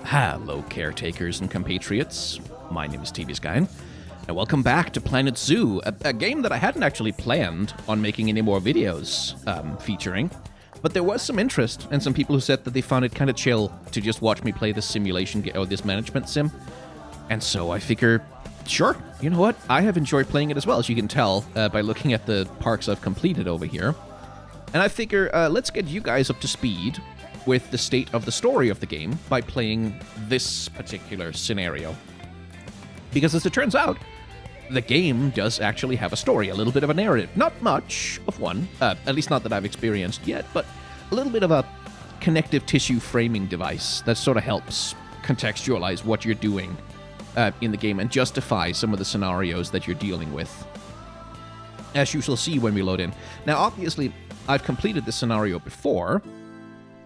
Hello, caretakers and compatriots. My name is TV Skyen, and welcome back to Planet Zoo, a game that I hadn't actually planned on making any more videos featuring, but there was some interest and some people who said that they found it kind of chill to just watch me play this simulation or this management sim, and so I figure, sure, you know what? I have enjoyed playing it as well, as you can tell by looking at the parks I've completed over here, and I figure let's get you guys up to speed with the state of the story of the game by playing this particular scenario. Because as it turns out, the game does actually have a story, a little bit of a narrative. Not much of one, at least not that I've experienced yet, but a little bit of a connective tissue framing device that sort of helps contextualize what you're doing in the game and justify some of the scenarios that you're dealing with, as you shall see when we load in. Now, obviously, I've completed this scenario before,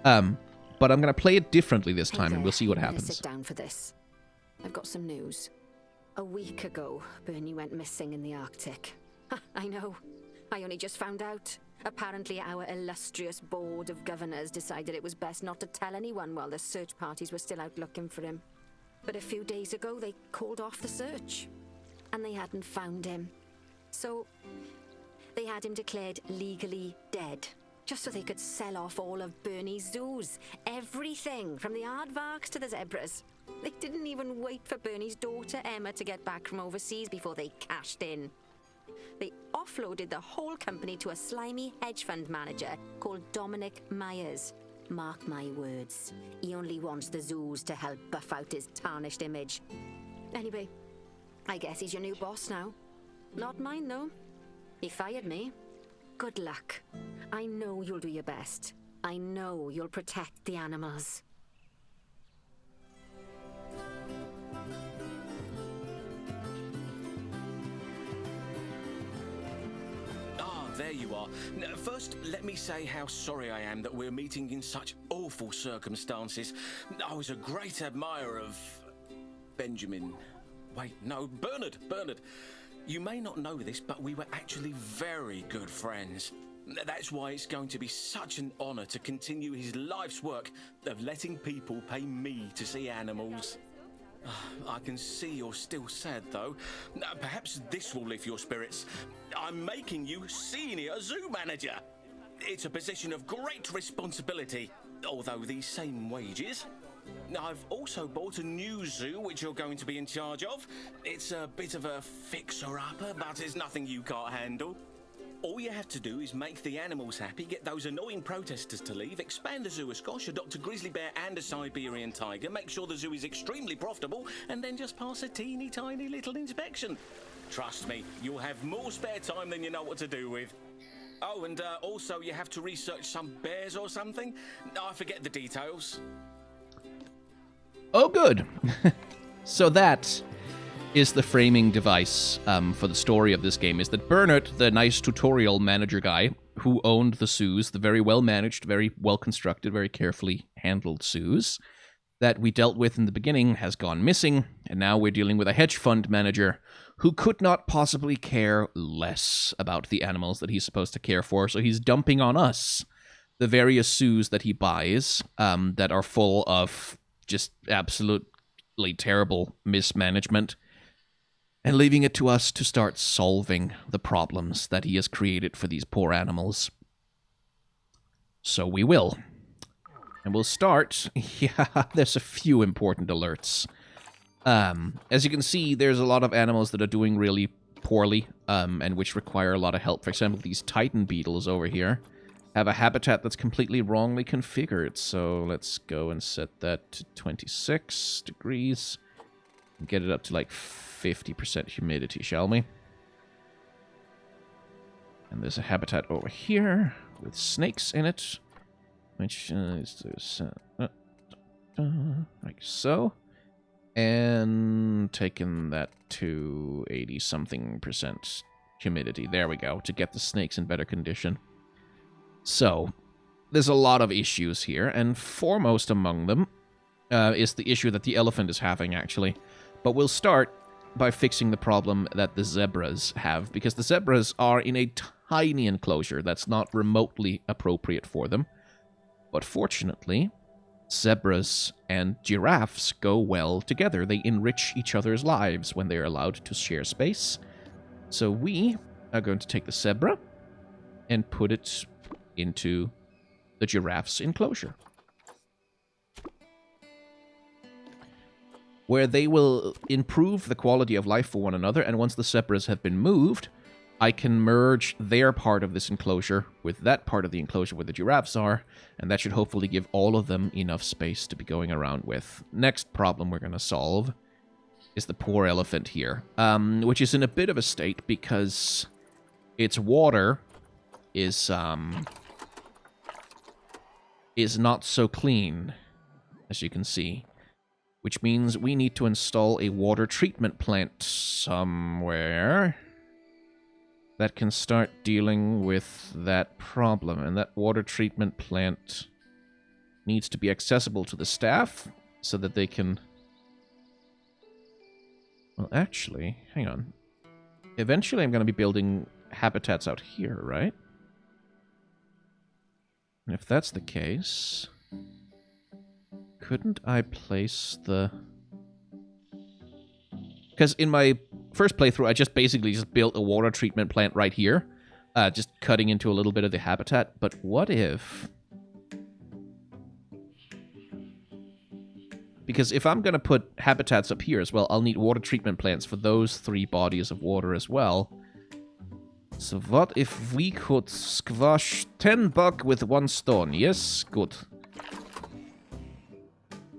but I'm going to play it differently this time, and we'll see what happens. Sit down for this. I've got some news. A week ago, Bernie went missing in the Arctic. I know. I only just found out. Apparently, our illustrious board of governors decided it was best not to tell anyone while the search parties were still out looking for him. But a few days ago, they called off the search, and they hadn't found him. So, they had him declared legally dead, just so they could sell off all of Bernie's zoos. Everything, from the aardvarks to the zebras. They didn't even wait for Bernie's daughter, Emma, to get back from overseas before they cashed in. They offloaded the whole company to a slimy hedge fund manager called Dominic Myers. Mark my words, he only wants the zoos to help buff out his tarnished image. Anyway, I guess he's your new boss now. Not mine, though. He fired me. Good luck. I know you'll do your best. I know you'll protect the animals. There you are. Now, first, let me say how sorry I am that we're meeting in such awful circumstances. I was a great admirer of Benjamin. Wait, no, Bernard. You may not know this, but we were actually very good friends. That's why it's going to be such an honor to continue his life's work of letting people pay me to see animals. I can see you're still sad, though. Perhaps this will lift your spirits. I'm making you senior zoo manager. It's a position of great responsibility, although these same wages. I've also bought a new zoo which you're going to be in charge of. It's a bit of a fixer-upper, but it's nothing you can't handle. All you have to do is make the animals happy, get those annoying protesters to leave, expand the zoo a Scosh, adopt a grizzly bear and a Siberian tiger, make sure the zoo is extremely profitable, and then just pass a teeny tiny little inspection. Trust me, you'll have more spare time than you know what to do with. Oh, and also you have to research some bears or something. I forget the details. Oh, good. So that is the framing device for the story of this game, is that Bernard, the nice tutorial manager guy who owned the zoos, the very well-managed, very well-constructed, very carefully handled zoos that we dealt with in the beginning, has gone missing, and now we're dealing with a hedge fund manager who could not possibly care less about the animals that he's supposed to care for, so he's dumping on us the various zoos that he buys that are full of just absolutely terrible mismanagement, and leaving it to us to start solving the problems that he has created for these poor animals. So we will. And we'll start. Yeah, there's a few important alerts. As you can see, there's a lot of animals that are doing really poorly, and which require a lot of help. For example, these titan beetles over here have a habitat that's completely wrongly configured. So let's go and set that to 26 degrees. And get it up to like 50% humidity, shall we? And there's a habitat over here with snakes in it, which is like so. And taking that to 80-something% humidity. There we go, to get the snakes in better condition. So, there's a lot of issues here, and foremost among them is the issue that the elephant is having, actually. But we'll start by fixing the problem that the zebras have, because the zebras are in a tiny enclosure that's not remotely appropriate for them. But fortunately, zebras and giraffes go well together. They enrich each other's lives when they're allowed to share space. So we are going to take the zebra and put it into the giraffe's enclosure, where they will improve the quality of life for one another, and once the zebras have been moved, I can merge their part of this enclosure with that part of the enclosure where the giraffes are, and that should hopefully give all of them enough space to be going around with. Next problem we're going to solve is the poor elephant here, which is in a bit of a state because its water is not so clean, as you can see, which means we need to install a water treatment plant somewhere that can start dealing with that problem. And that water treatment plant needs to be accessible to the staff so that they can... Well, actually, hang on. Eventually I'm going to be building habitats out here, right? And if that's the case, couldn't I place the... Because in my first playthrough, I just basically built a water treatment plant right here, just cutting into a little bit of the habitat. But what if... Because if I'm going to put habitats up here as well, I'll need water treatment plants for those 3 bodies of water as well. So what if we could squash 10 buck with 1 stone? Yes, good.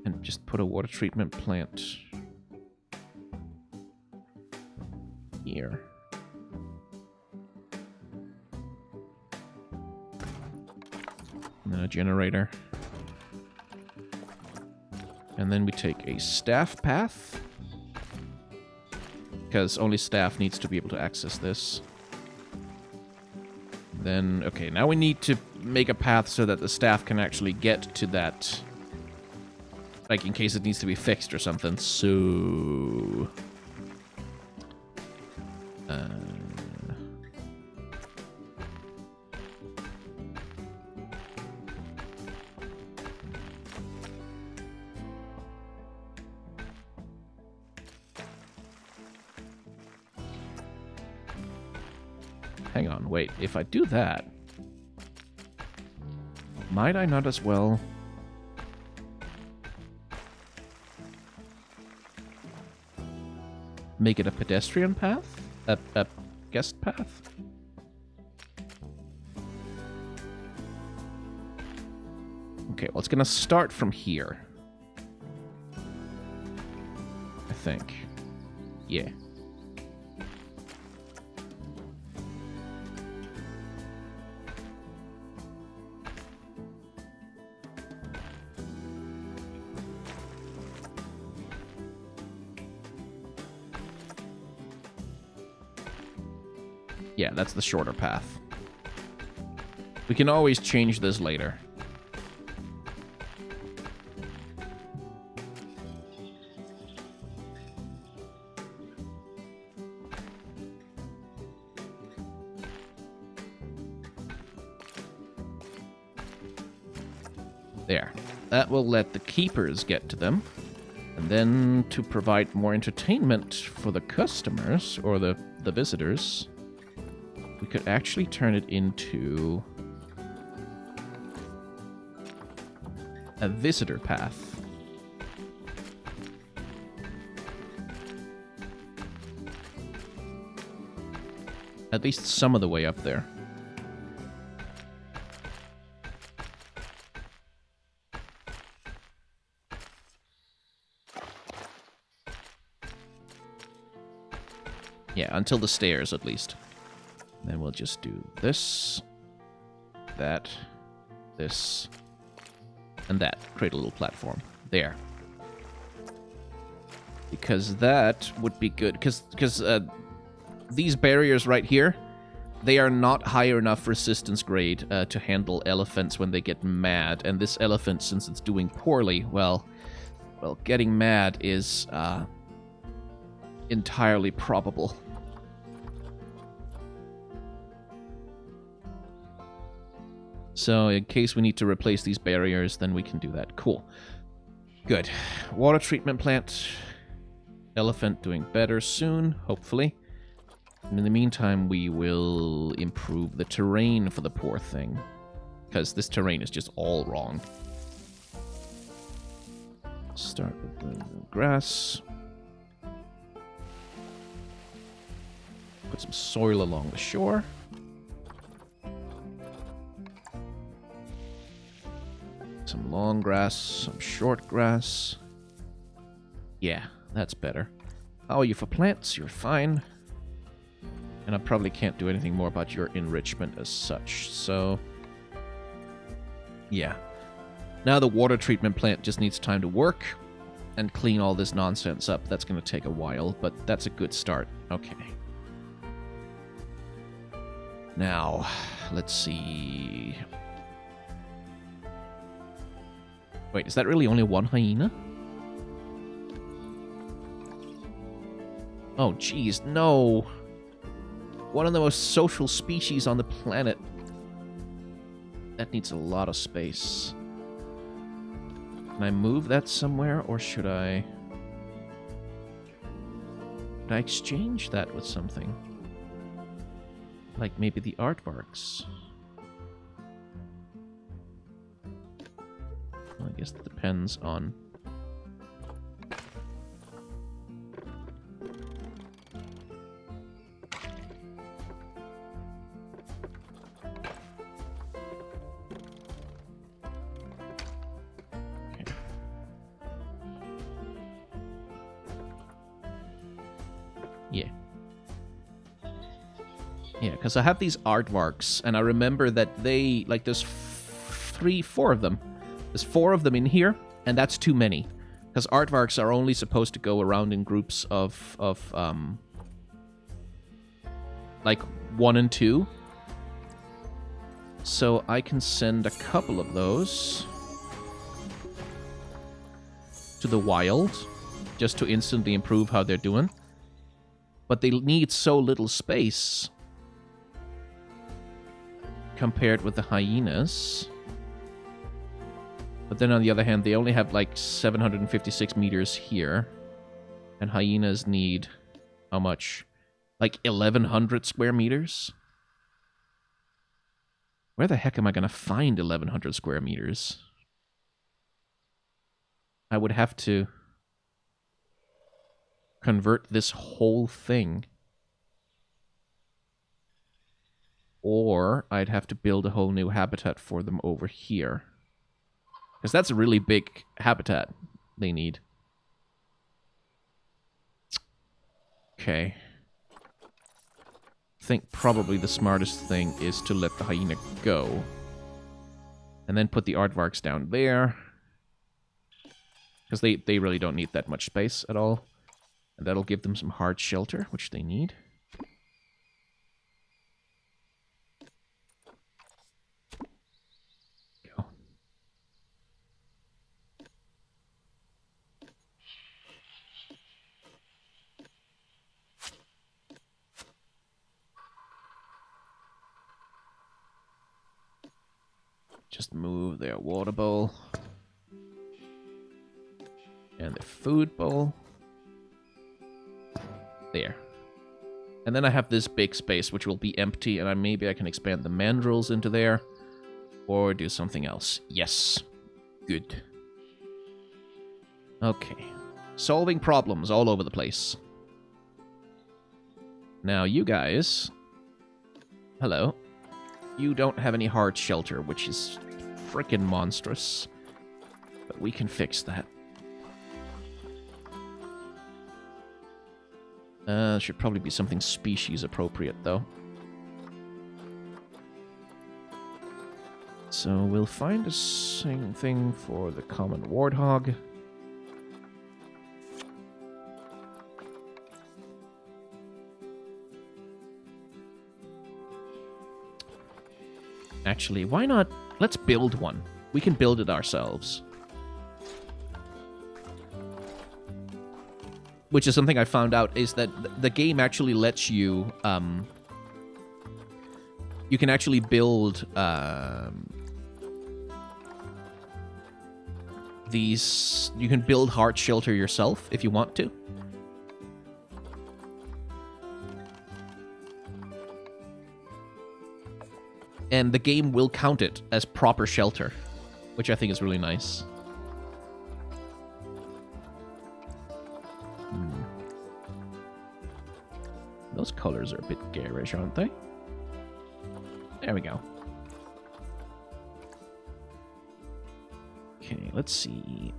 And just put a water treatment plant here. And then a generator. And then we take a staff path, because only staff needs to be able to access this. Then, okay, now we need to make a path so that the staff can actually get to that, like in case it needs to be fixed or something. So... Hang on, wait. If I do that, might I not as well make it a pedestrian path? A guest path? Okay, well, it's gonna start from here, I think. Yeah. Yeah, that's the shorter path. We can always change this later. There. That will let the keepers get to them. And then to provide more entertainment for the customers, or the visitors, we could actually turn it into a visitor path. At least some of the way up there. Yeah, until the stairs at least. Then we'll just do this, that, this, and that. Create a little platform. There. Because that would be good. Because these barriers right here, they are not high enough resistance grade to handle elephants when they get mad. And this elephant, since it's doing poorly, well, getting mad is entirely probable. So in case we need to replace these barriers, then we can do that. Cool. Good. Water treatment plant. Elephant doing better soon, hopefully. And in the meantime, we will improve the terrain for the poor thing. Because this terrain is just all wrong. Start with the grass. Put some soil along the shore. Some long grass, some short grass. Yeah, that's better. How are you for plants? You're fine. And I probably can't do anything more about your enrichment as such, so... yeah. Now the water treatment plant just needs time to work and clean all this nonsense up. That's going to take a while, but that's a good start. Okay. Now, let's see... wait, is that really only one hyena? Oh, jeez, no. One of the most social species on the planet. That needs a lot of space. Can I move that somewhere, or should I... could I exchange that with something? Like maybe the aardvarks. Well, I guess it depends on... Yeah, because I have these aardvarks, and I remember that they, like, there's 4 of them. There's 4 of them in here, and that's too many. Because aardvarks are only supposed to go around in groups of like, 1 and 2. So I can send a couple of those to the wild, just to instantly improve how they're doing. But they need so little space compared with the hyenas. But then on the other hand, they only have like 756 meters here. And hyenas need how much? Like 1,100 square meters? Where the heck am I going to find 1,100 square meters? I would have to convert this whole thing. Or I'd have to build a whole new habitat for them over here. Because that's a really big habitat they need. Okay. I think probably the smartest thing is to let the hyena go. And then put the aardvarks down there. Because they really don't need that much space at all. And that'll give them some hard shelter, which they need. Go. Just move their water bowl. And the food bowl. There. And then I have this big space, which will be empty, and maybe I can expand the mandrills into there. Or do something else. Yes. Good. Okay. Solving problems all over the place. Now, you guys... hello. You don't have any hard shelter, which is frickin' monstrous. But we can fix that. Should probably be something species appropriate, though. So we'll find a thing for the common warthog. Actually, why not? Let's build one. We can build it ourselves. Which is something I found out, is that the game actually lets you... you can actually build these... You can build hard shelter yourself if you want to. And the game will count it as proper shelter, which I think is really nice. Those colors are a bit garish, aren't they? There we go. Okay, let's see.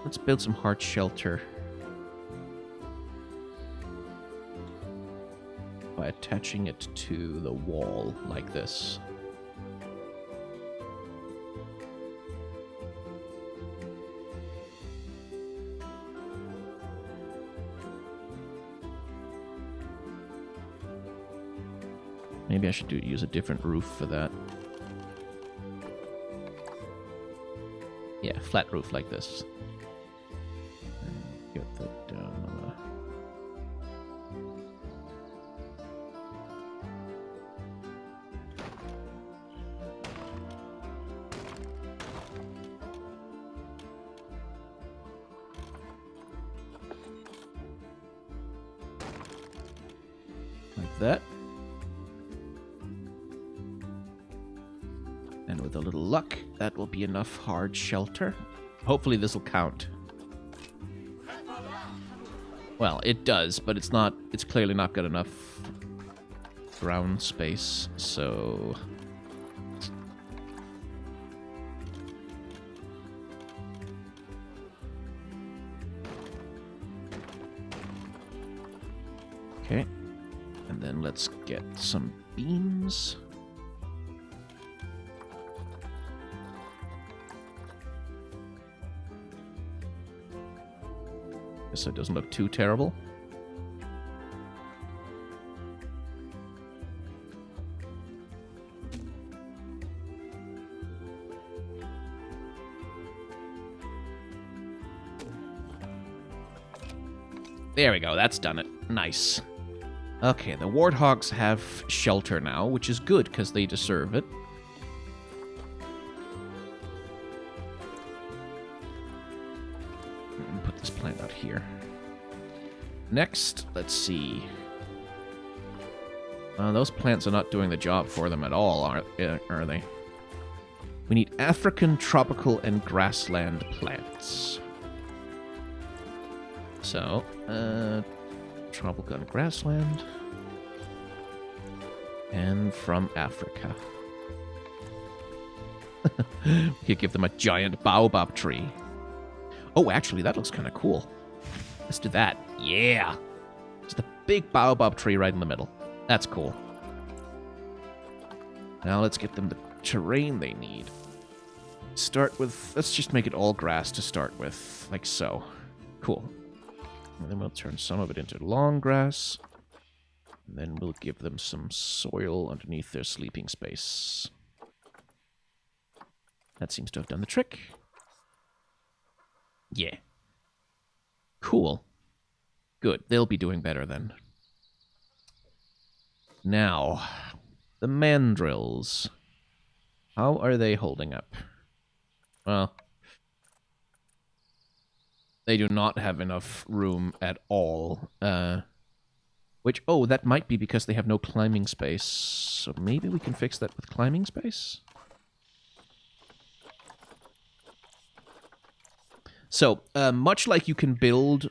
Let's build some hard shelter by attaching it to the wall like this. Maybe I should use a different roof for that. Yeah, flat roof like this. And get that down. Like that. And with a little luck, that will be enough hard shelter. Hopefully this will count. Well, it does, but it's not. It's clearly not got enough ground space, so... Okay. And then let's get some beams. So it doesn't look too terrible. There we go, that's done it. Nice. Okay, the warthogs have shelter now, which is good because they deserve it. Put this plant out here. Next, let's see. Those plants are not doing the job for them at all, are they? We need African, tropical, and grassland plants. So, tropical and grassland. And from Africa. We could give them a giant baobab tree. Oh, actually, that looks kind of cool. Let's do that. Yeah! Just a big baobab tree right in the middle. That's cool. Now let's get them the terrain they need. Start with... Let's just make it all grass to start with, like so. Cool. And then we'll turn some of it into long grass. And then we'll give them some soil underneath their sleeping space. That seems to have done the trick. Yeah. Cool. Good. They'll be doing better then. Now, the mandrills. How are they holding up? Well, they do not have enough room at all. Which, oh, that might be because they have no climbing space. So maybe we can fix that with climbing space? So, much like you can build,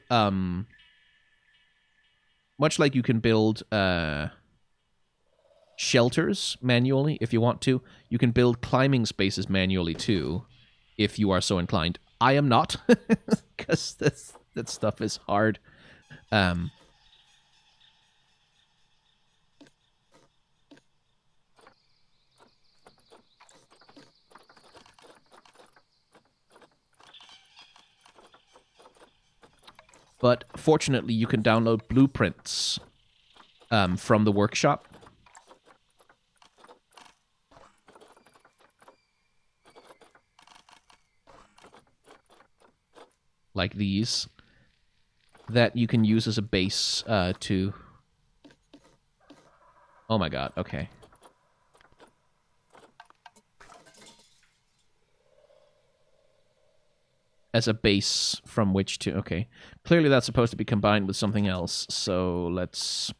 shelters manually if you want to, you can build climbing spaces manually too, if you are so inclined. I am not, because that stuff is hard. But fortunately, you can download blueprints from the workshop. Like these. That you can use as a base to... Oh my god, okay. as a base from which to... Okay. Clearly that's supposed to be combined with something else, so let's...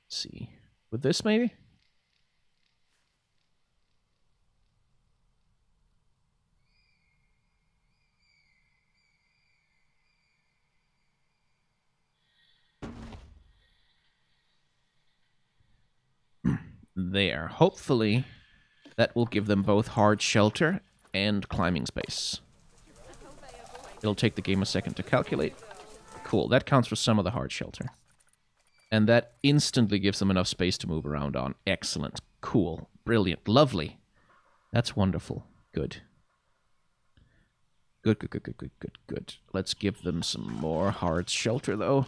see. With this, maybe? There. Hopefully, that will give them both hard shelter and climbing space. It'll take the game a second to calculate. Cool. That counts for some of the hard shelter. And that instantly gives them enough space to move around on. Excellent. Cool. Brilliant. Lovely. That's wonderful. Good. Good, good, good, good, good, good, good. Let's give them some more hard shelter, though.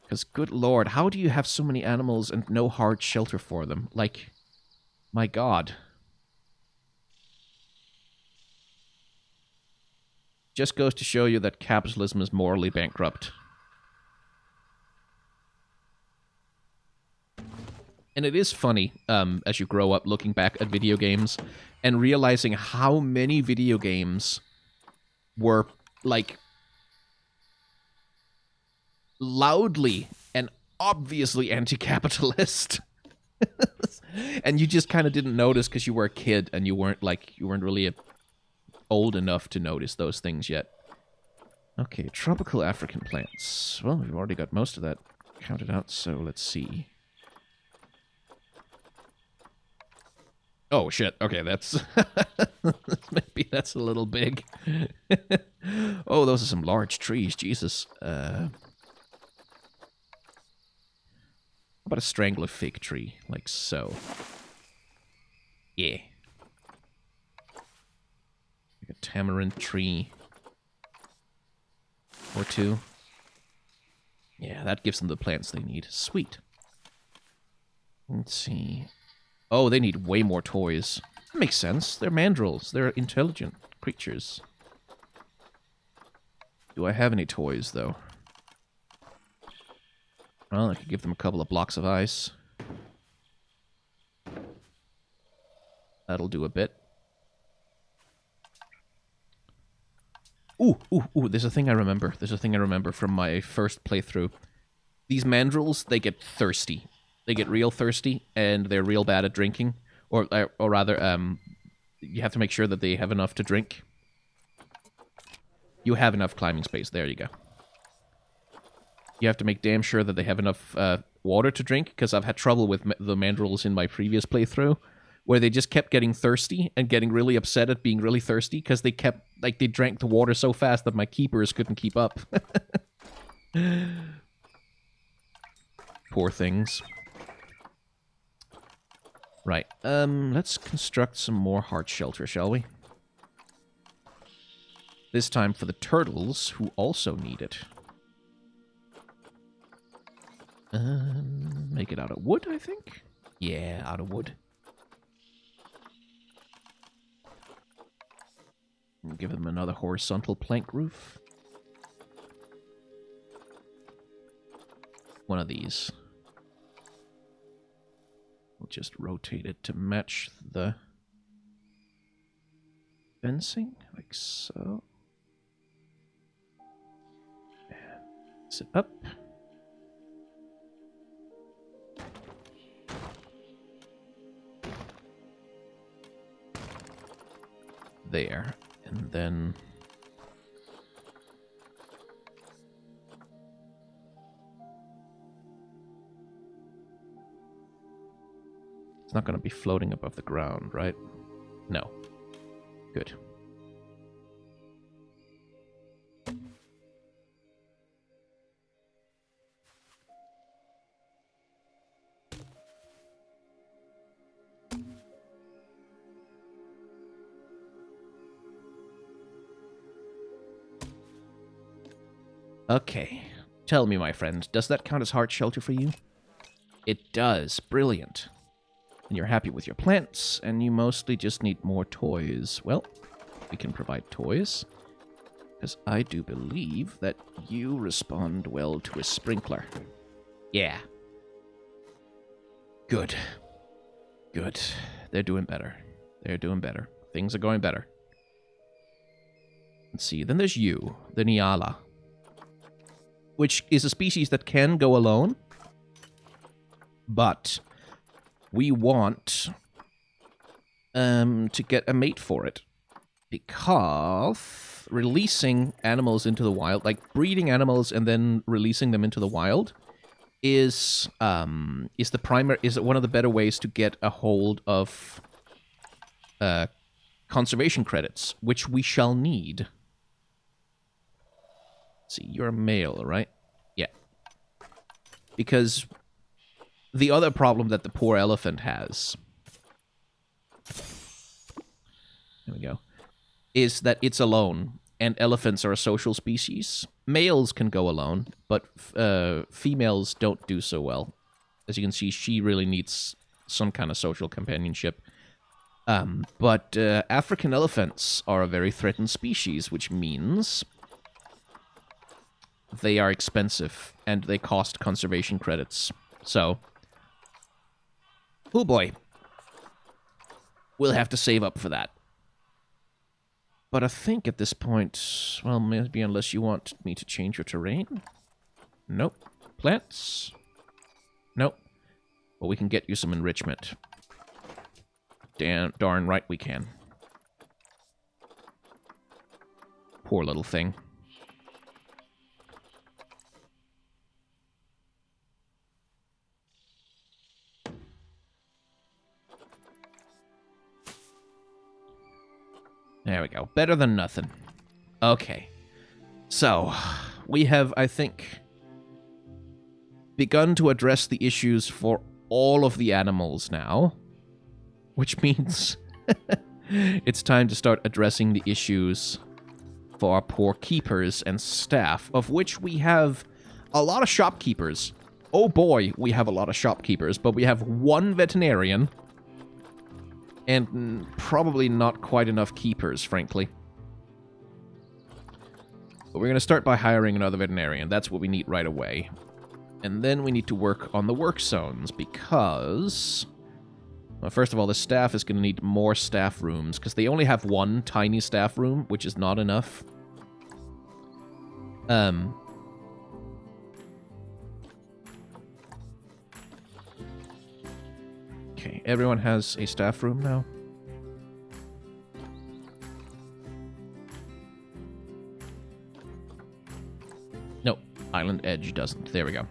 Because, good lord, how do you have so many animals and no hard shelter for them? Like, my god. Just goes to show you that capitalism is morally bankrupt. And it is funny, as you grow up looking back at video games and realizing how many video games were, like, loudly and obviously anti-capitalist. And you just kind of didn't notice because you were a kid and you weren't really old enough to notice those things yet. Okay, tropical African plants. Well, we've already got most of that counted out, so let's see. Oh, shit. Okay, that's... maybe that's a little big. Oh, those are some large trees. Jesus. How about a strangler fig tree? Like so. Yeah. Like a tamarind tree. Or two. Yeah, that gives them the plants they need. Sweet. Let's see... Oh, they need way more toys. That makes sense. They're mandrills. They're intelligent creatures. Do I have any toys, though? Well, I could give them a couple of blocks of ice. That'll do a bit. Ooh, there's a thing I remember. There's a thing I remember from my first playthrough. These mandrills, they get thirsty. They get real thirsty, and they're real bad at drinking. Or rather, you have to make sure that they have enough to drink. You have enough climbing space. There you go. You have to make damn sure that they have enough water to drink, because I've had trouble with the mandrills in my previous playthrough, where they just kept getting thirsty and getting really upset at being really thirsty, because they kept, like, they drank the water so fast that my keepers couldn't keep up. Poor things. Right, let's construct some more hard shelter, shall we? This time for the turtles, who also need it. Make it out of wood, I think? Yeah, out of wood. And give them another horizontal plank roof. One of these. We'll just rotate it to match the fencing, like so. And sit up. There. And then... It's not going to be floating above the ground, right? No. Good. Okay. Tell me, my friend, does that count as hard shelter for you? It does. Brilliant. And you're happy with your plants, and you mostly just need more toys. Well, we can provide toys. Because I do believe that you respond well to a sprinkler. Yeah. Good. Good. They're doing better. They're doing better. Things are going better. Let's see. Then there's you, the Nyala, which is a species that can go alone, but we want to get a mate for it, because releasing animals into the wild, like breeding animals and then releasing them into the wild, is one of the better ways to get a hold of conservation credits, which we shall need. Let's see, you're a male, right? Yeah. Because the other problem that the poor elephant has, there we go, is that it's alone, and elephants are a social species. Males can go alone, but females don't do so well. As you can see, she really needs some kind of social companionship. But African elephants are a very threatened species, which means they are expensive, and they cost conservation credits. So, oh boy, we'll have to save up for that. But I think at this point, well, maybe unless you want me to change your terrain. Nope. Plants? Nope. Well, we can get you some enrichment. Darn right we can. Poor little thing. There we go. Better than nothing. Okay. So, we have, I think, begun to address the issues for all of the animals now. Which means it's time to start addressing the issues for our poor keepers and staff, of which we have a lot of shopkeepers. Oh boy, we have a lot of shopkeepers, but we have one veterinarian and probably not quite enough keepers, frankly. But we're going to start by hiring another veterinarian. That's what we need right away. And then we need to work on the work zones, because, well, first of all, the staff is going to need more staff rooms, because they only have one tiny staff room, which is not enough. Okay, everyone has a staff room now. Nope, Island Edge doesn't. There we go.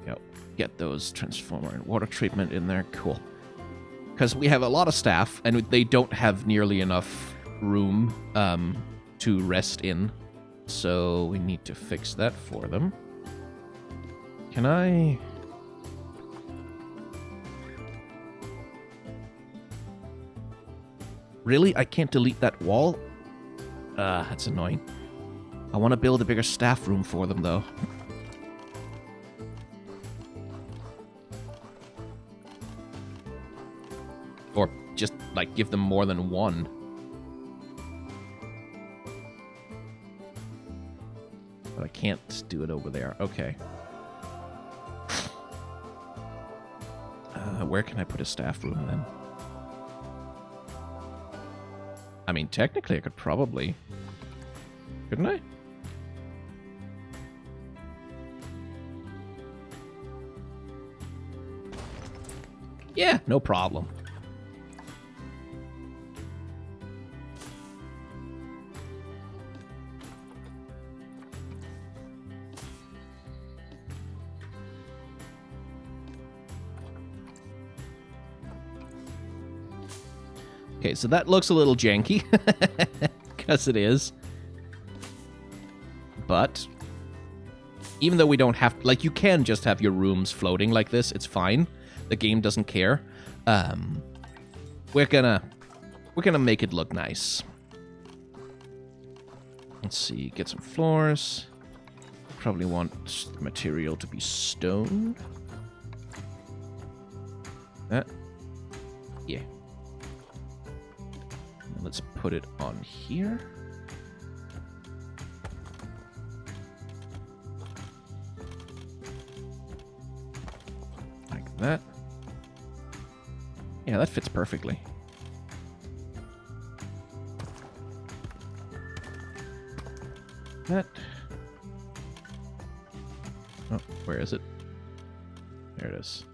Yep, get those transformer and water treatment in there. Cool. Because we have a lot of staff, and they don't have nearly enough room to rest in. So we need to fix that for them. Can I... Really? I can't delete that wall? That's annoying. I want to build a bigger staff room for them, though. Or just, like, give them more than one. But I can't do it over there. Okay. Where can I put a staff room, then? I mean, technically, I could probably... Couldn't I? Yeah, no problem. Okay, so that looks a little janky, because it is. But, even though we don't have, like, you can just have your rooms floating like this, it's fine. The game doesn't care. We're gonna make it look nice. Let's see, get some floors. Probably want the material to be stone. Yeah. let's put it on here. Like that. Yeah, that fits perfectly. That. Oh, where is it? There it is.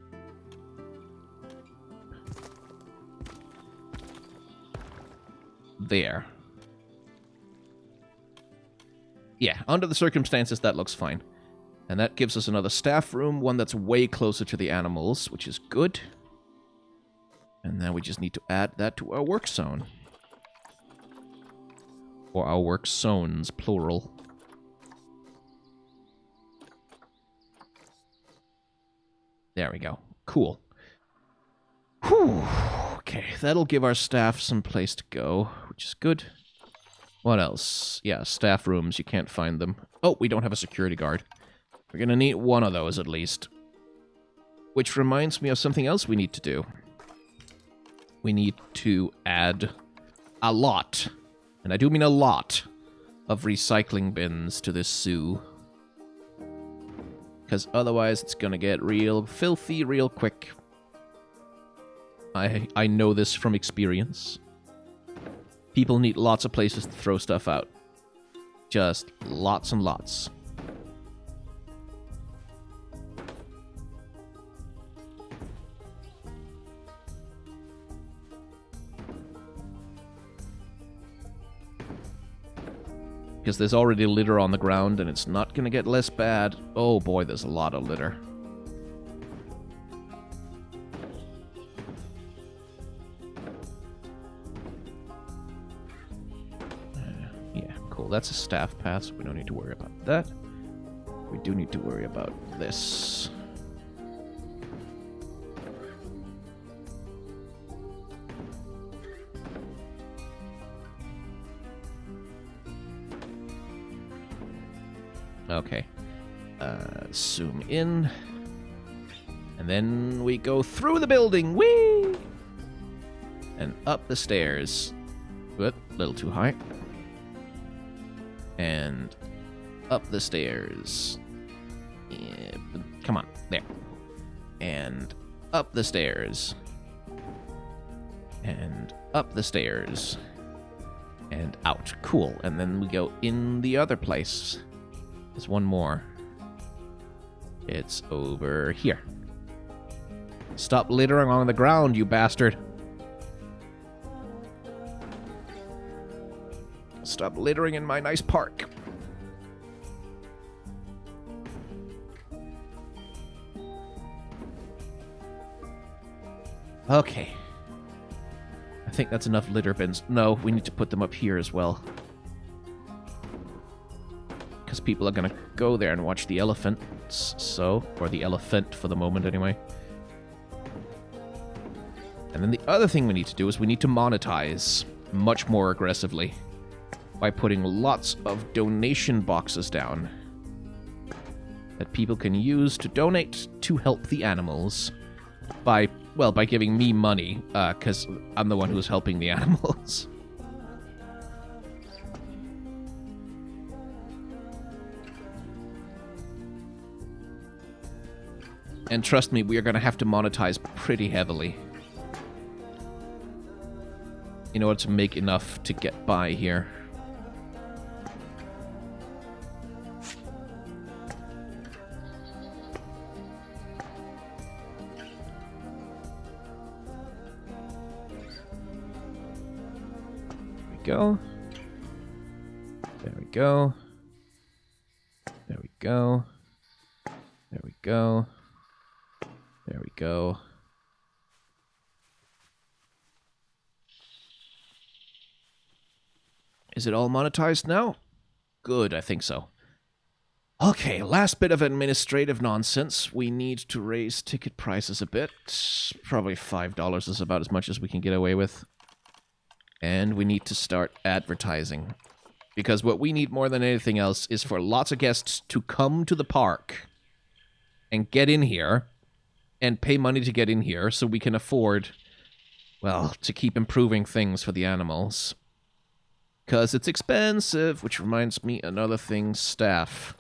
There. Yeah, under the circumstances, that looks fine. And that gives us another staff room, one that's way closer to the animals, which is good. And then we just need to add that to our work zone. Or our work zones, plural. There we go. Cool. Whew. Okay, that'll give our staff some place to go, which is good. What else? Yeah, staff rooms, you can't find them. Oh, we don't have a security guard. We're gonna need one of those at least. Which reminds me of something else we need to do. We need to add a lot, and I do mean a lot, of recycling bins to this zoo. Because otherwise it's gonna get real filthy real quick. I know this from experience. People need lots of places to throw stuff out. Just lots and lots. Because there's already litter on the ground and it's not going to get less bad. Oh boy, there's a lot of litter. Yeah, cool. That's a staff pass. So we don't need to worry about that. We do need to worry about this. Okay. Zoom in. And then we go through the building. Whee! And up the stairs. Whoop, a little too high. And up the stairs. Yeah, come on, there. And up the stairs. And up the stairs. And out. Cool. And then we go in the other place. There's one more. It's over here. Stop littering on the ground, you bastard. Stop littering in my nice park. Okay. I think that's enough litter bins. No, we need to put them up here as well. Because people are going to go there and watch the elephants, so... Or the elephant for the moment, anyway. And then the other thing we need to do is we need to monetize much more aggressively by putting lots of donation boxes down that people can use to donate to help the animals by, well, by giving me money, because I'm the one who's helping the animals. And trust me, we are going to have to monetize pretty heavily in order to make enough to get by here. There we go. There we go. There we go. There we go. There we go. Is it all monetized now? Good, I think so. Okay, last bit of administrative nonsense. We need to raise ticket prices a bit. Probably $5 is about as much as we can get away with. And we need to start advertising. Because what we need more than anything else is for lots of guests to come to the park and get in here and pay money to get in here so we can afford, well, to keep improving things for the animals. Because it's expensive, which reminds me, another thing, staff.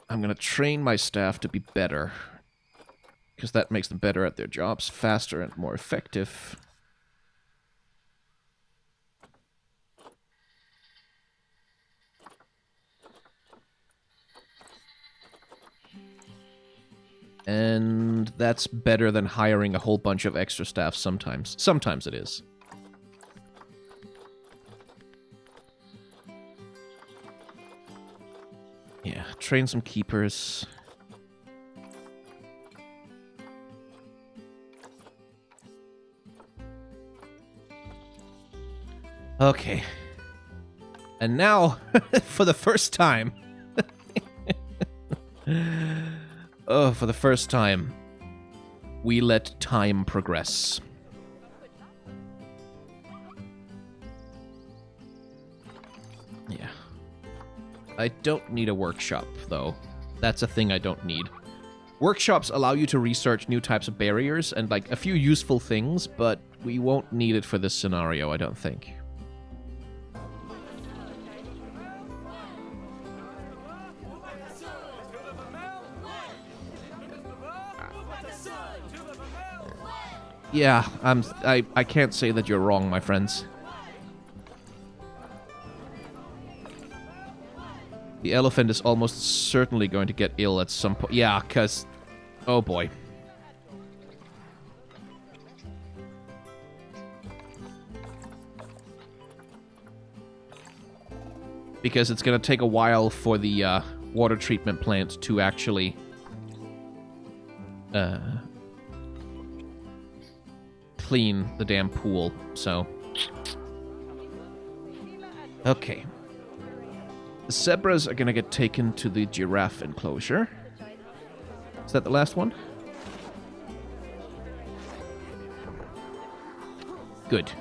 I'm going to train my staff to be better. Because that makes them better at their jobs, faster and more effective. And that's better than hiring a whole bunch of extra staff sometimes. Sometimes it is. Yeah, train some keepers. Okay. And now, for the first time... oh, for the first time, we let time progress. Yeah. I don't need a workshop, though. That's a thing I don't need. Workshops allow you to research new types of barriers and, like, a few useful things, but we won't need it for this scenario, I don't think. Yeah, I can't say that you're wrong, my friends. The elephant is almost certainly going to get ill at some point. Yeah, because... oh boy. Because it's going to take a while for the water treatment plant to actually... clean the damn pool, so... okay. The zebras are gonna get taken to the giraffe enclosure. Is that the last one? Good.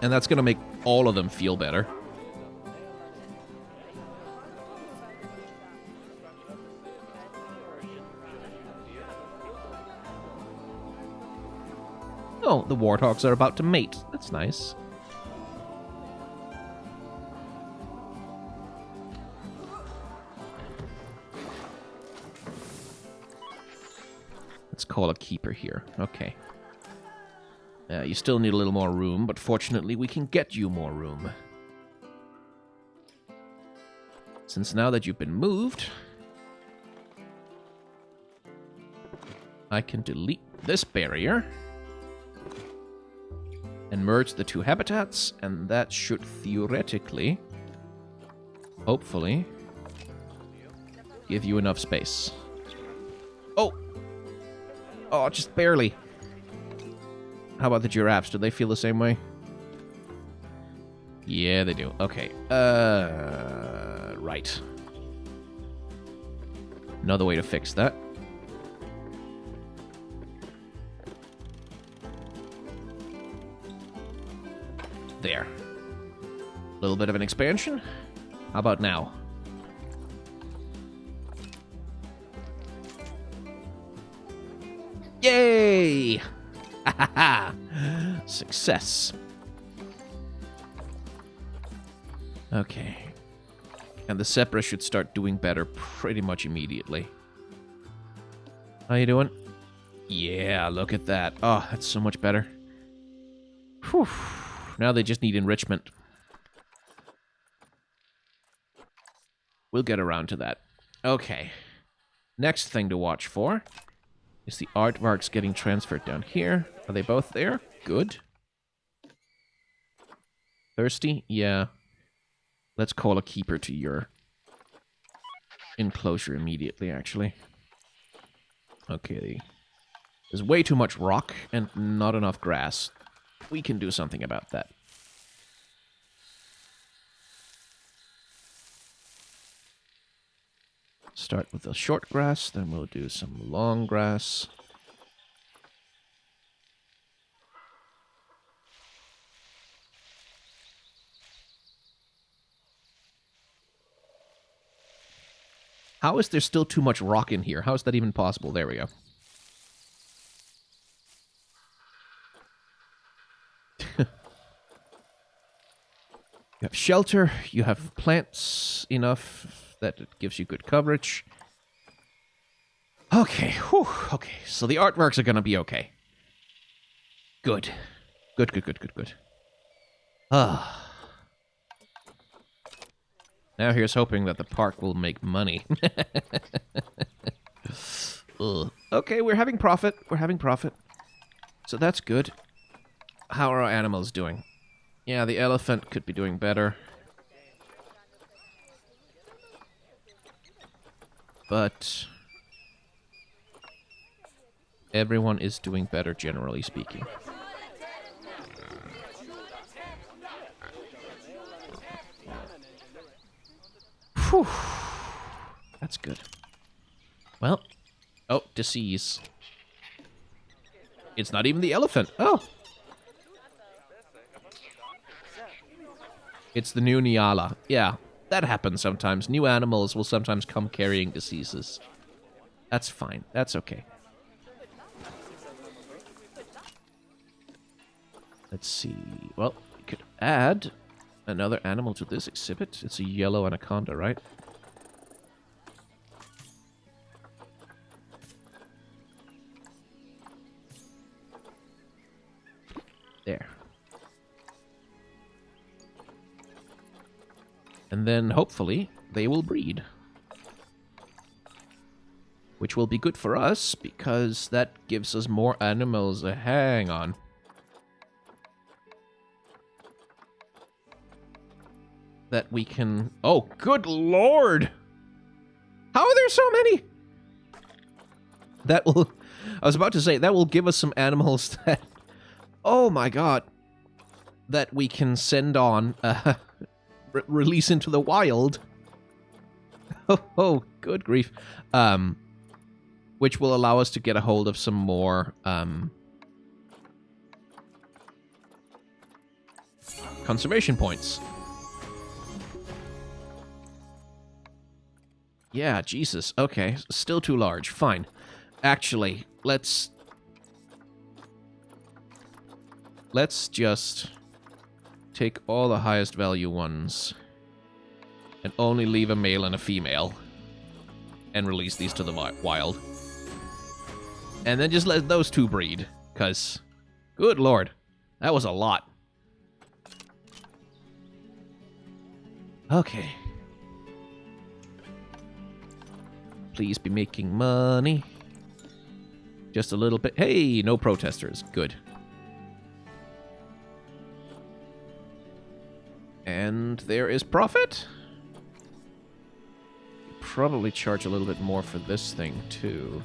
And that's gonna make all of them feel better. Oh, the warthogs are about to mate. That's nice. Let's call a keeper here. Okay. You still need a little more room, but fortunately we can get you more room. Since now that you've been moved, I can delete this barrier and merge the two habitats, and that should theoretically, hopefully, give you enough space. Oh! Oh, just barely. How about the giraffes? Do they feel the same way? Yeah, they do. Okay. Right. Another way to fix that. There. A little bit of an expansion. How about now? Yay! Ha ha ha! Success. Okay. And the zebra should start doing better pretty much immediately. How you doing? Yeah, look at that. Oh, that's so much better. Whew. Now they just need enrichment. We'll get around to that. Okay. Next thing to watch for is the aardvarks getting transferred down here. Are they both there? Good. Thirsty? Yeah. Let's call a keeper to your enclosure immediately, actually. Okay. There's way too much rock and not enough grass. We can do something about that. Start with the short grass, then we'll do some long grass. How is there still too much rock in here? How is that even possible? There we go. You have shelter. You have plants enough that it gives you good coverage. Okay, whew, okay. So the artworks are gonna be okay. Good. Good. Ah. Now here's hoping that the park will make money. Ugh. Okay, we're having profit. So that's good. How are our animals doing? Yeah, the elephant could be doing better. But everyone is doing better, generally speaking. Whew. That's good. Well. Oh, disease. It's not even the elephant. Oh. It's the new Nyala. Yeah, that happens sometimes. New animals will sometimes come carrying diseases. That's fine. That's okay. Let's see. Well, we could add another animal to this exhibit. It's a yellow anaconda, right? There. And then, hopefully, they will breed. Which will be good for us, because that gives us more animals. Hang on. That we can... Oh, good lord! How are there so many? That will... I was about to say, that will give us some animals that... Oh my god. That we can send on... release into the wild. Oh, good grief. Which will allow us to get a hold of some more conservation points. Yeah, Jesus. Okay, still too large. Fine. Actually, let's just take all the highest value ones and only leave a male and a female and release these to the wild. And then just let those two breed, because, good lord, that was a lot. Okay. Please be making money. Just a little bit. Hey, no protesters. Good. And there is profit. Probably charge a little bit more for this thing, too.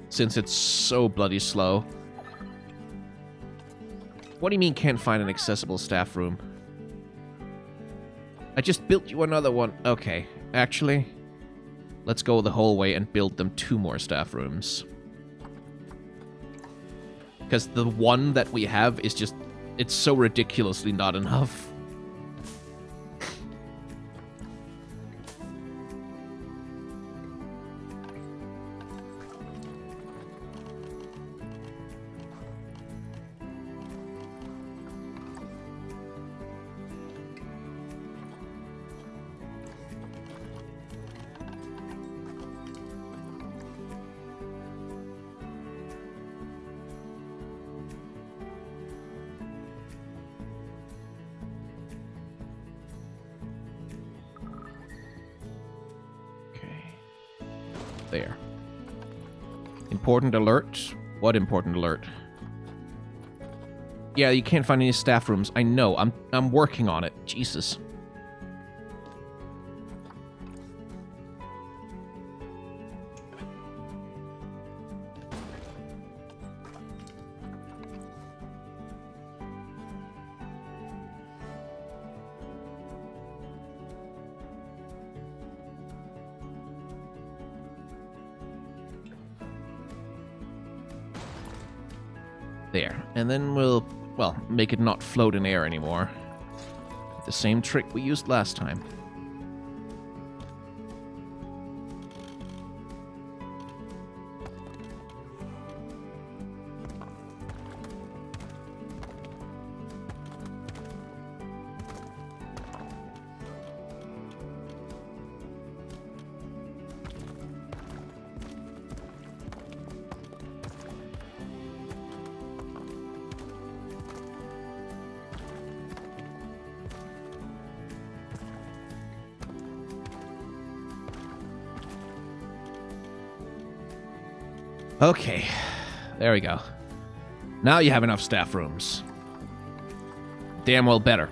Since it's so bloody slow. What do you mean can't find an accessible staff room? I just built you another one. Okay, actually, let's go the whole way and build them 2 more staff rooms. Because the one that we have is just... It's so ridiculously not enough. There. Important alert? What important alert? Yeah, you can't find any staff rooms. I know. I'm working on it. Jesus. There. And then we'll, well, make it not float in air anymore. The same trick we used last time. Okay. There we go. Now you have enough staff rooms. Damn well better.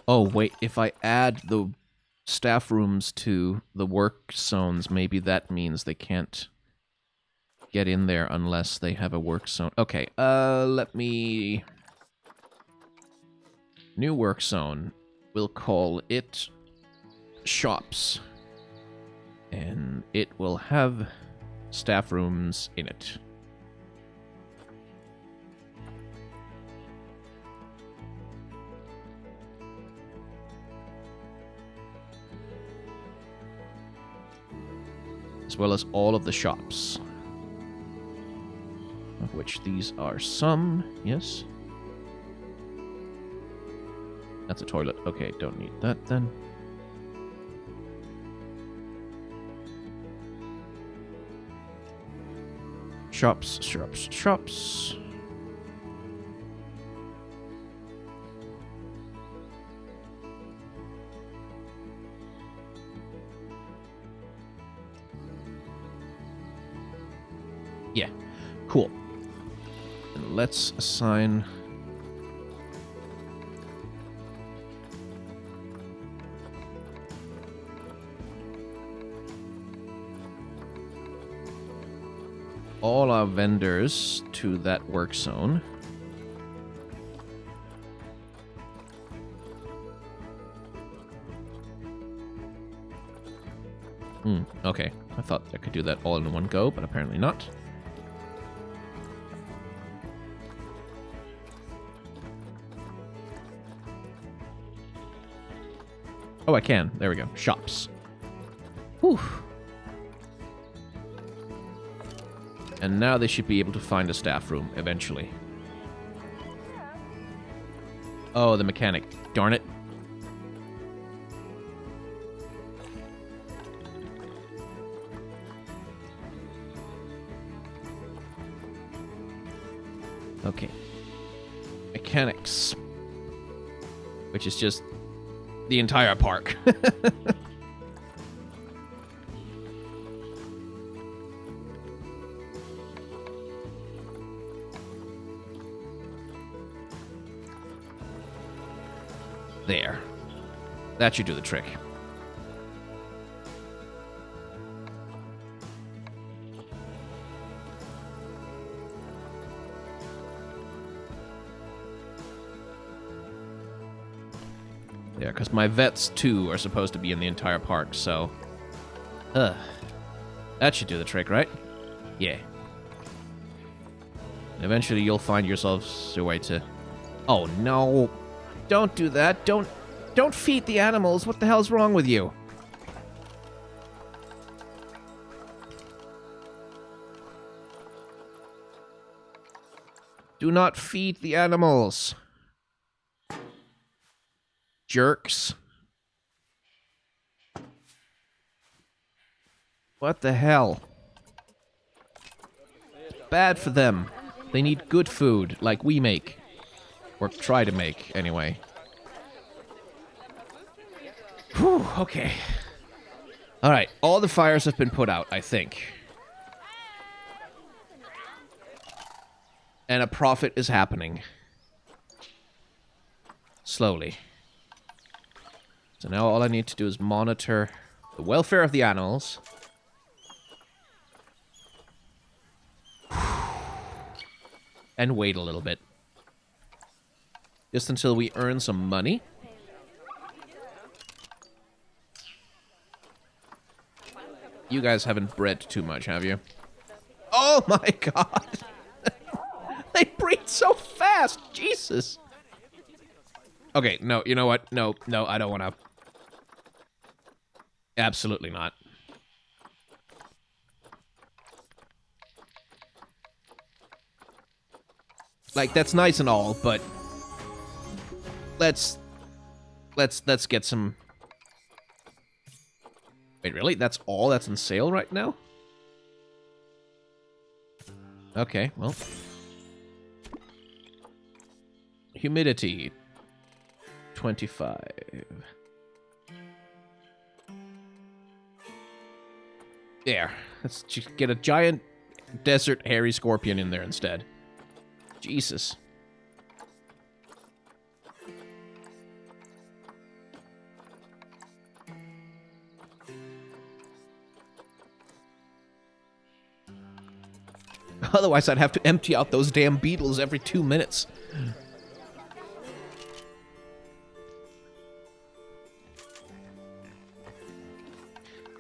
Oh, wait, if I add the staff rooms to the work zones, maybe that means they can't get in there unless they have a work zone. Okay, let me... New work zone. We'll call it shops. And it will have staff rooms in it. As well as all of the shops. Of which these are some, yes. That's a toilet. Okay, don't need that then. Shops, shops, shops. Yeah, cool. And let's assign... all our vendors to that work zone. Okay. I thought I could do that all in one go, but apparently not. Oh, I can. There we go. Shops. Whew. And now they should be able to find a staff room, eventually. Oh, the mechanic. Darn it. Okay. Mechanics. Which is just the entire park. There. That should do the trick. Yeah, because my vets, too, are supposed to be in the entire park, so... That should do the trick, right? Yeah. Eventually, you'll find yourselves your way to... Oh, no! Don't do that! Don't feed the animals! What the hell's wrong with you? Do not feed the animals! Jerks. What the hell? Bad for them. They need good food, like we make. Or try to make, anyway. Whew, okay. Alright, all the fires have been put out, I think. And a profit is happening. Slowly. So now all I need to do is monitor the welfare of the animals. And wait a little bit. Just until we earn some money. You guys haven't bred too much, have you? Oh my god! They breed so fast! Jesus! Okay, no, you know what? No, I don't want to. Absolutely not. Like, that's nice and all, but let's get some... Wait, really? That's all that's on sale right now? Okay, well. Humidity. 25. There. Let's just get a giant desert hairy scorpion in there instead. Jesus. Otherwise, I'd have to empty out those damn beetles every 2 minutes.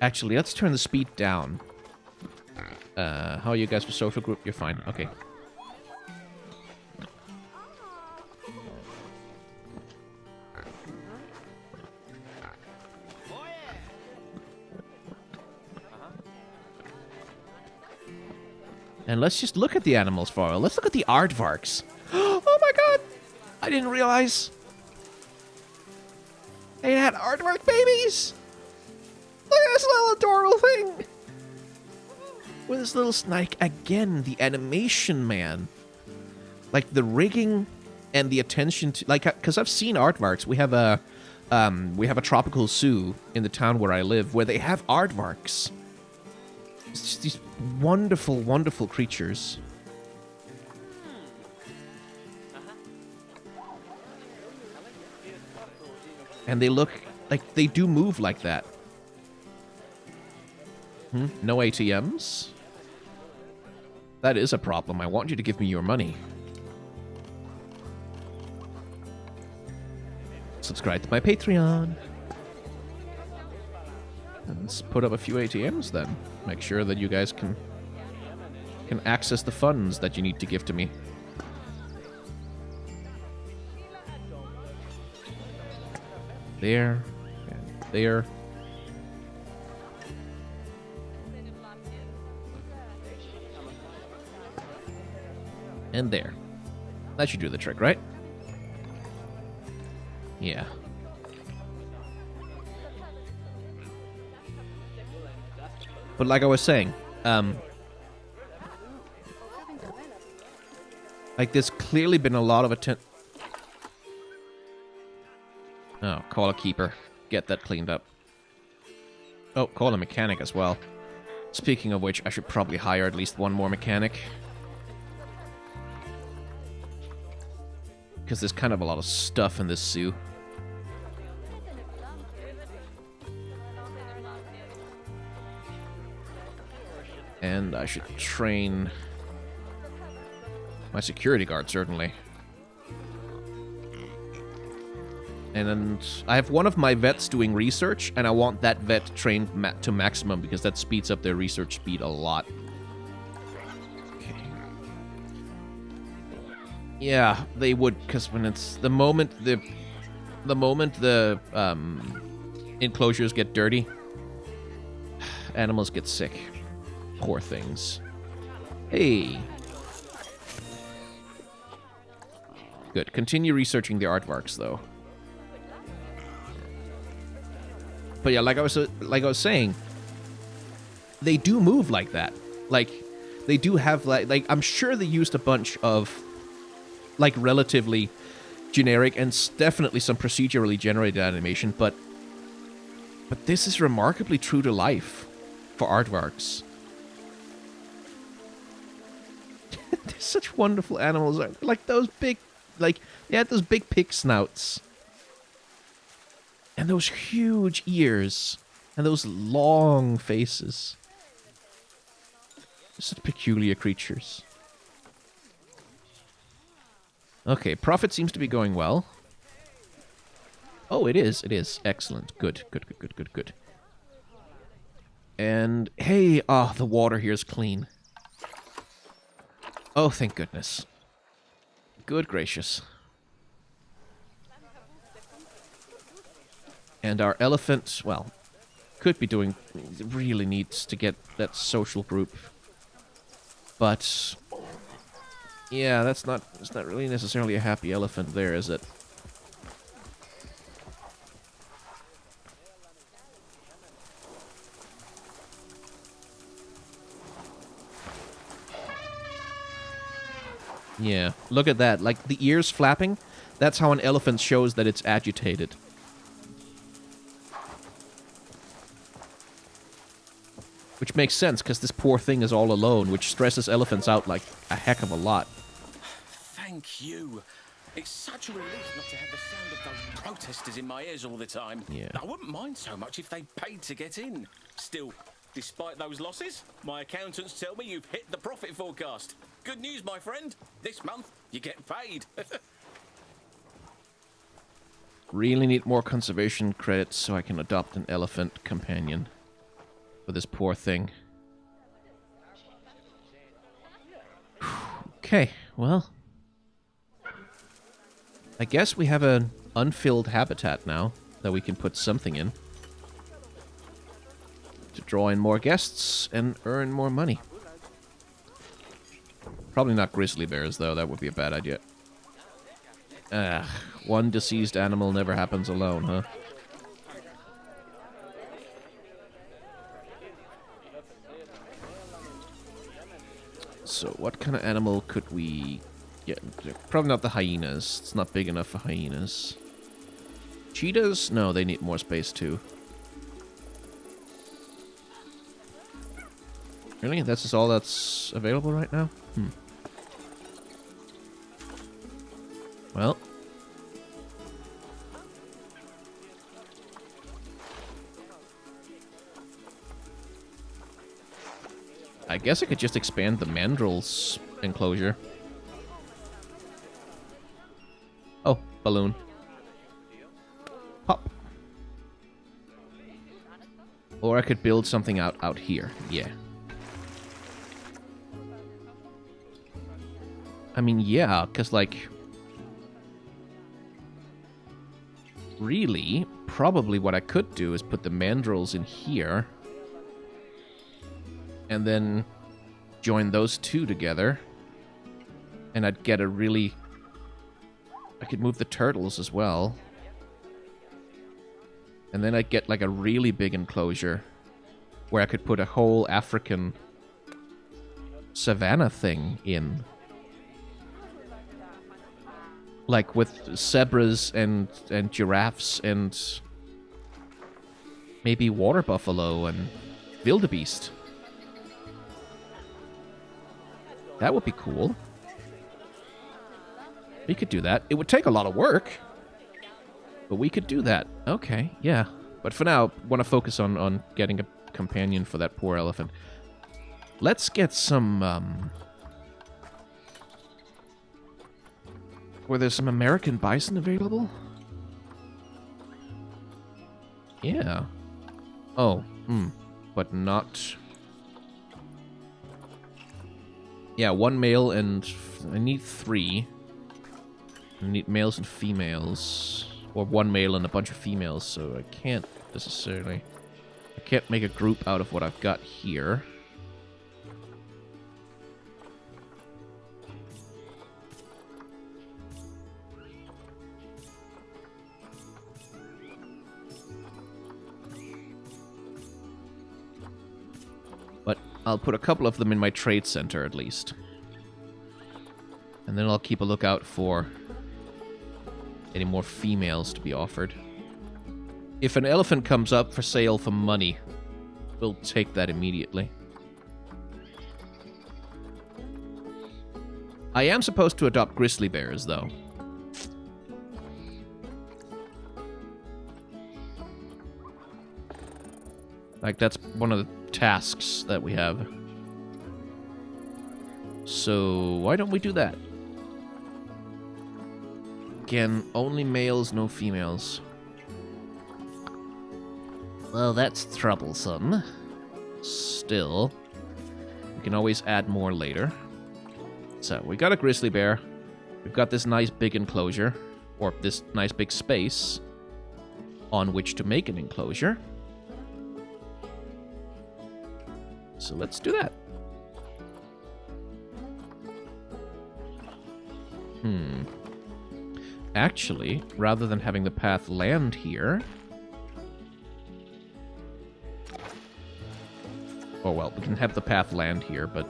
Actually, let's turn the speed down. How are you guys for social group? You're fine. Okay. And let's just look at the animals for a while. Let's look at the aardvarks. Oh my god! I didn't realize they had aardvark babies! Look at this little adorable thing! With this little snake. Again, the animation, man. Like, the rigging and the attention to... Like, because I've seen aardvarks. We have a tropical zoo in the town where I live where they have aardvarks. It's just these wonderful, wonderful creatures. And they look like they do move like that. No ATMs? That is a problem. I want you to give me your money. Subscribe to my Patreon. And let's put up a few ATMs then. Make sure that you guys can access the funds that you need to give to me. There. And there. And there. That should do the trick, right? Yeah. But like I was saying, like there's clearly been a lot of attention. Oh, call a keeper. Get that cleaned up. Oh, call a mechanic as well. Speaking of which, I should probably hire at least one more mechanic. Because there's kind of a lot of stuff in this zoo. And I should train my security guard, certainly. And then I have one of my vets doing research, and I want that vet trained to maximum because that speeds up their research speed a lot. Okay. Yeah, they would, because when it's the moment the enclosures get dirty, animals get sick. Poor things. Hey. Good. Continue researching the aardvarks, though. But yeah, like I was saying, they do move like that. Like, they do have like I'm sure they used a bunch of like relatively generic and definitely some procedurally generated animation, but this is remarkably true to life for aardvarks. They're such wonderful animals. Like those big, like, they had those big pig snouts. And those huge ears. And those long faces. Such peculiar creatures. Okay, profit seems to be going well. Oh, it is. It is. Excellent. Good. Good, good, good, good, good. And, hey, the water here is clean. Oh, thank goodness. Good gracious. And our elephant, well, could be doing... really needs to get that social group. But... Yeah, that's not really necessarily a happy elephant there, is it? Yeah, look at that. Like, the ears flapping, that's how an elephant shows that it's agitated. Which makes sense, because this poor thing is all alone, which stresses elephants out like a heck of a lot. Thank you. It's such a relief not to have the sound of those protesters in my ears all the time. Yeah. I wouldn't mind so much if they paid to get in. Still, despite those losses, my accountants tell me you've hit the profit forecast. Good news, my friend. This month, you get paid. Really need more conservation credits so I can adopt an elephant companion for this poor thing. Okay, well, I guess we have an unfilled habitat now that we can put something in to draw in more guests and earn more money. Probably not grizzly bears, though. That would be a bad idea. One deceased animal never happens alone, huh? So, what kind of animal could we get? Probably not the hyenas. It's not big enough for hyenas. Cheetahs? No, they need more space, too. Really? That's just all that's available right now? Well. I guess I could just expand the mandrels enclosure. Oh, balloon. Pop. Or I could build something out here. Yeah. I mean, yeah, because, like, really, probably what I could do is put the mandrels in here. And then join those two together. And I'd get a really... I could move the turtles as well. And then I'd get, like, a really big enclosure where I could put a whole African savanna thing in. Like with zebras and giraffes and maybe water buffalo and wildebeest. That would be cool. We could do that. It would take a lot of work, but we could do that. Okay, yeah. But for now, I want to focus on getting a companion for that poor elephant. Let's get some, were there some American bison available? Yeah. Oh, but not... Yeah, one male and... I need 3. I need males and females. Or one male and a bunch of females, so I can't necessarily... I can't make a group out of what I've got here. But I'll put a couple of them in my trade center at least. And then I'll keep a lookout for any more females to be offered. If an elephant comes up for sale for money, we'll take that immediately. I am supposed to adopt grizzly bears, though. Like, that's one of the tasks that we have. So, why don't we do that? Again, only males, no females. Well, that's troublesome. Still, we can always add more later. So, we got a grizzly bear. We've got this nice big enclosure, or this nice big space on which to make an enclosure. So let's do that. Actually, rather than having the path land here... Oh, well, we can have the path land here, but...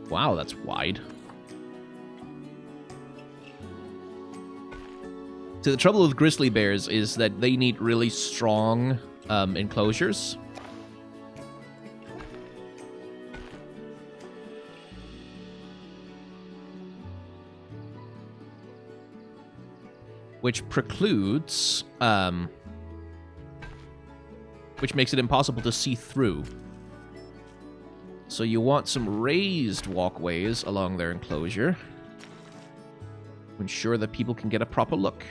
Wow, that's wide. So the trouble with grizzly bears is that they need really strong enclosures. Which precludes... which makes it impossible to see through. So you want some raised walkways along their enclosure to ensure that people can get a proper look.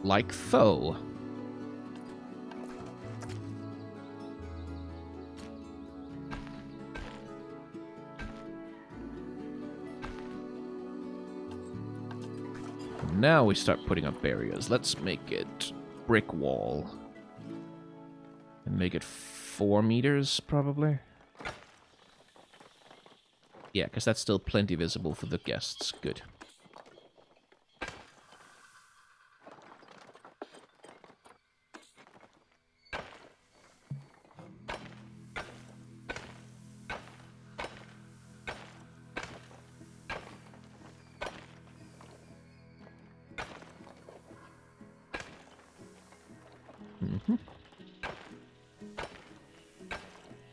Like so. Now we start putting up barriers. Let's make it brick wall. And make it 4 meters, probably. Yeah, because that's still plenty visible for the guests. Good.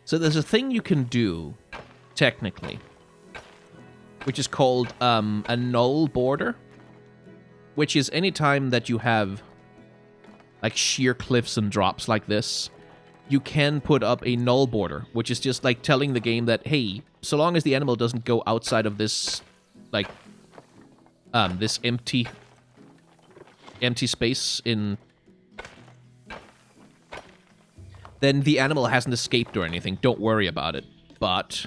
So there's a thing you can do, technically, which is called a null border, which is any time that you have like sheer cliffs and drops like this, you can put up a null border, which is just like telling the game that, hey, so long as the animal doesn't go outside of this, like, this empty space in... then the animal hasn't escaped or anything. Don't worry about it. But...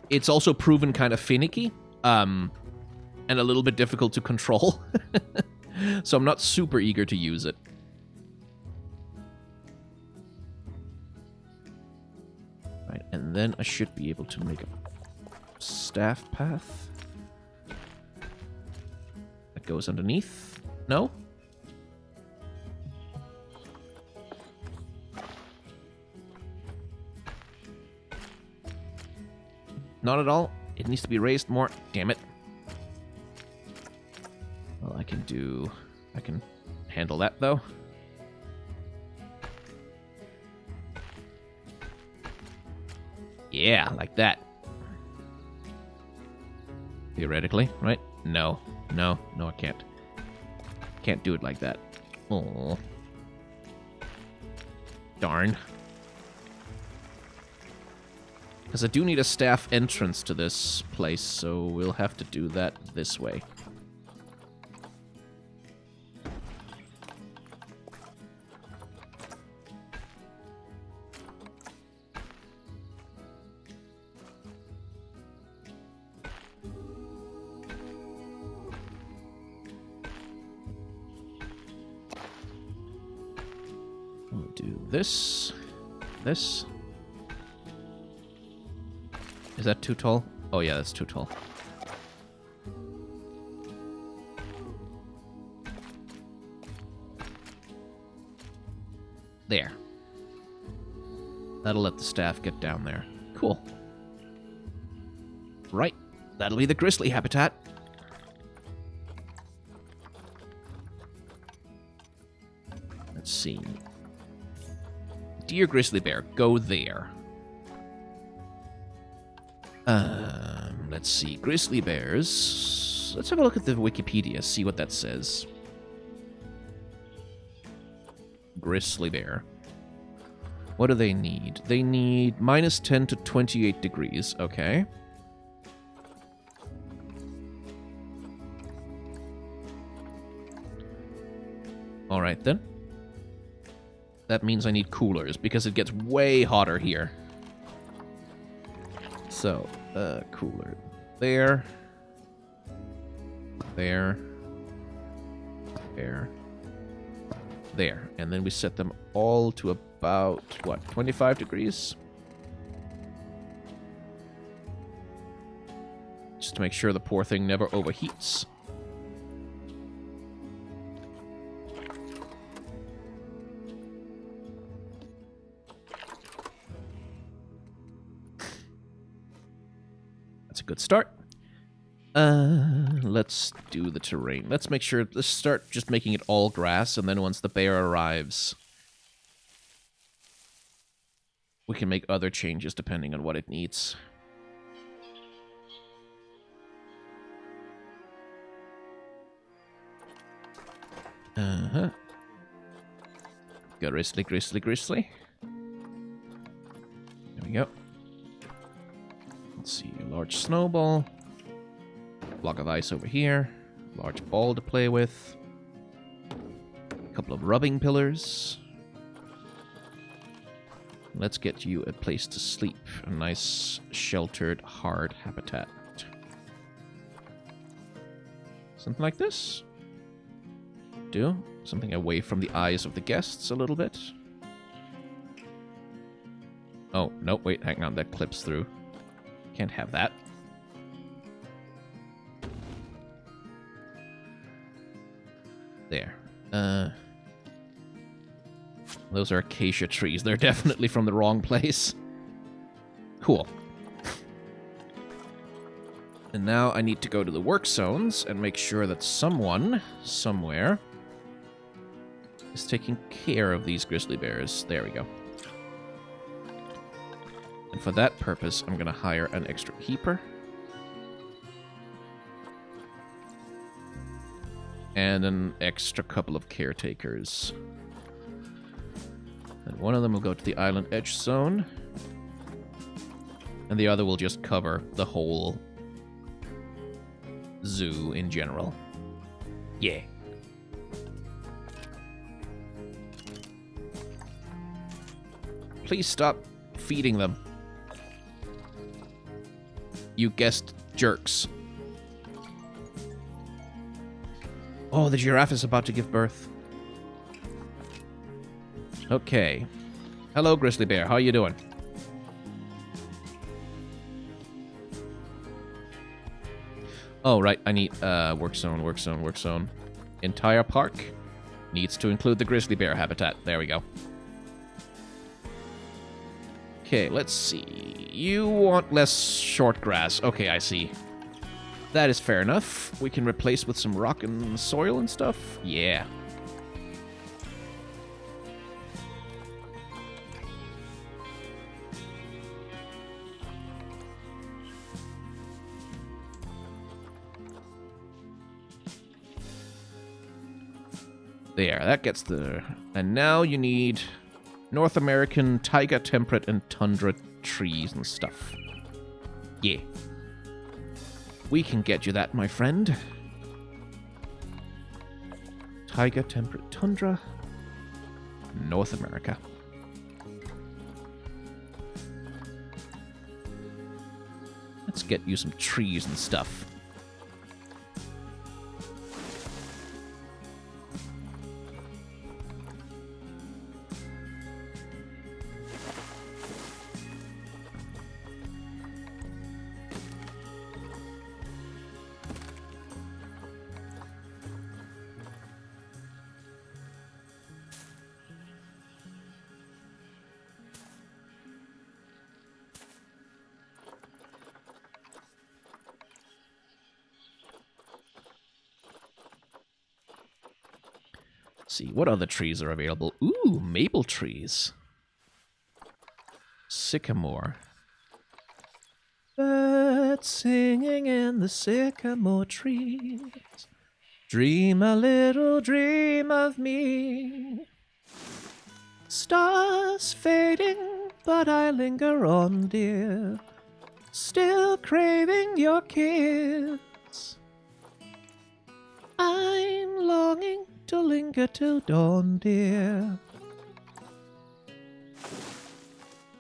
it's also proven kind of finicky, and a little bit difficult to control. So I'm not super eager to use it. Right, and then I should be able to make a staff path that goes underneath. No? Not at all. It needs to be raised more. Damn it. Well, I can handle that, though. Yeah, like that. Theoretically, right? No, I can't. Can't do it like that. Oh, darn. Because I do need a staff entrance to this place, so we'll have to do that this way. We'll do this. This. Is that too tall? Oh yeah, that's too tall. There. That'll let the staff get down there. Cool. Right. That'll be the grizzly habitat. Let's see. Dear grizzly bear, go there. Let's see. Grizzly bears let's have a look at the Wikipedia, see what that says. Grizzly bear. What do they need? They need -10 to 28 degrees. Okay. Alright then. That means I need coolers, because it gets way hotter here. So, cooler. There. There. There. There. And then we set them all to about, what, 25 degrees? Just to make sure the poor thing never overheats. That's a good start. Let's do the terrain. Let's make sure, let's start just making it all grass, and then once the bear arrives, we can make other changes depending on what it needs. Grizzly, grizzly, grizzly. There we go. Let's see, a large snowball. Block of ice over here. Large ball to play with. A couple of rubbing pillars. Let's get you a place to sleep. A nice, sheltered, hard habitat. Something like this. Do. Something away from the eyes of the guests a little bit. Oh, no, wait, hang on, that clips through. Can't have that. There. Those are acacia trees. They're definitely from the wrong place. Cool. And now I need to go to the work zones and make sure that someone, somewhere, is taking care of these grizzly bears. There we go. And for that purpose, I'm going to hire an extra keeper. And an extra couple of caretakers. And one of them will go to the island edge zone. And the other will just cover the whole zoo in general. Yeah. Please stop feeding them. You guessed jerks. Oh, the giraffe is about to give birth. Okay. Hello, grizzly bear. How you doing? Oh, right. I need work zone, work zone, work zone. Entire park needs to include the grizzly bear habitat. There we go. Okay, let's see. You want less short grass. Okay, I see. That is fair enough. We can replace with some rock and soil and stuff. Yeah. There, that gets the... And now you need North American taiga, temperate, and tundra trees and stuff. Yeah. We can get you that, my friend. Taiga, temperate, tundra. North America. Let's get you some trees and stuff. See, what other trees are available? Ooh, maple trees. Sycamore. Birds singing in the sycamore trees. Dream a little dream of me. Stars fading, but I linger on, dear. Still craving your kiss. I'm longing to linger till dawn, dear.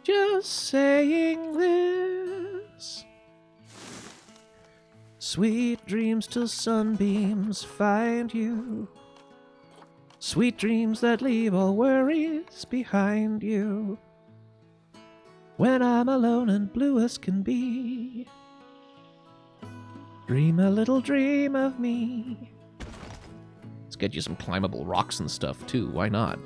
Just saying this. Sweet dreams till sunbeams find you. Sweet dreams that leave all worries behind you. When I'm alone and blue as can be, dream a little dream of me. Let's get you some climbable rocks and stuff too, why not?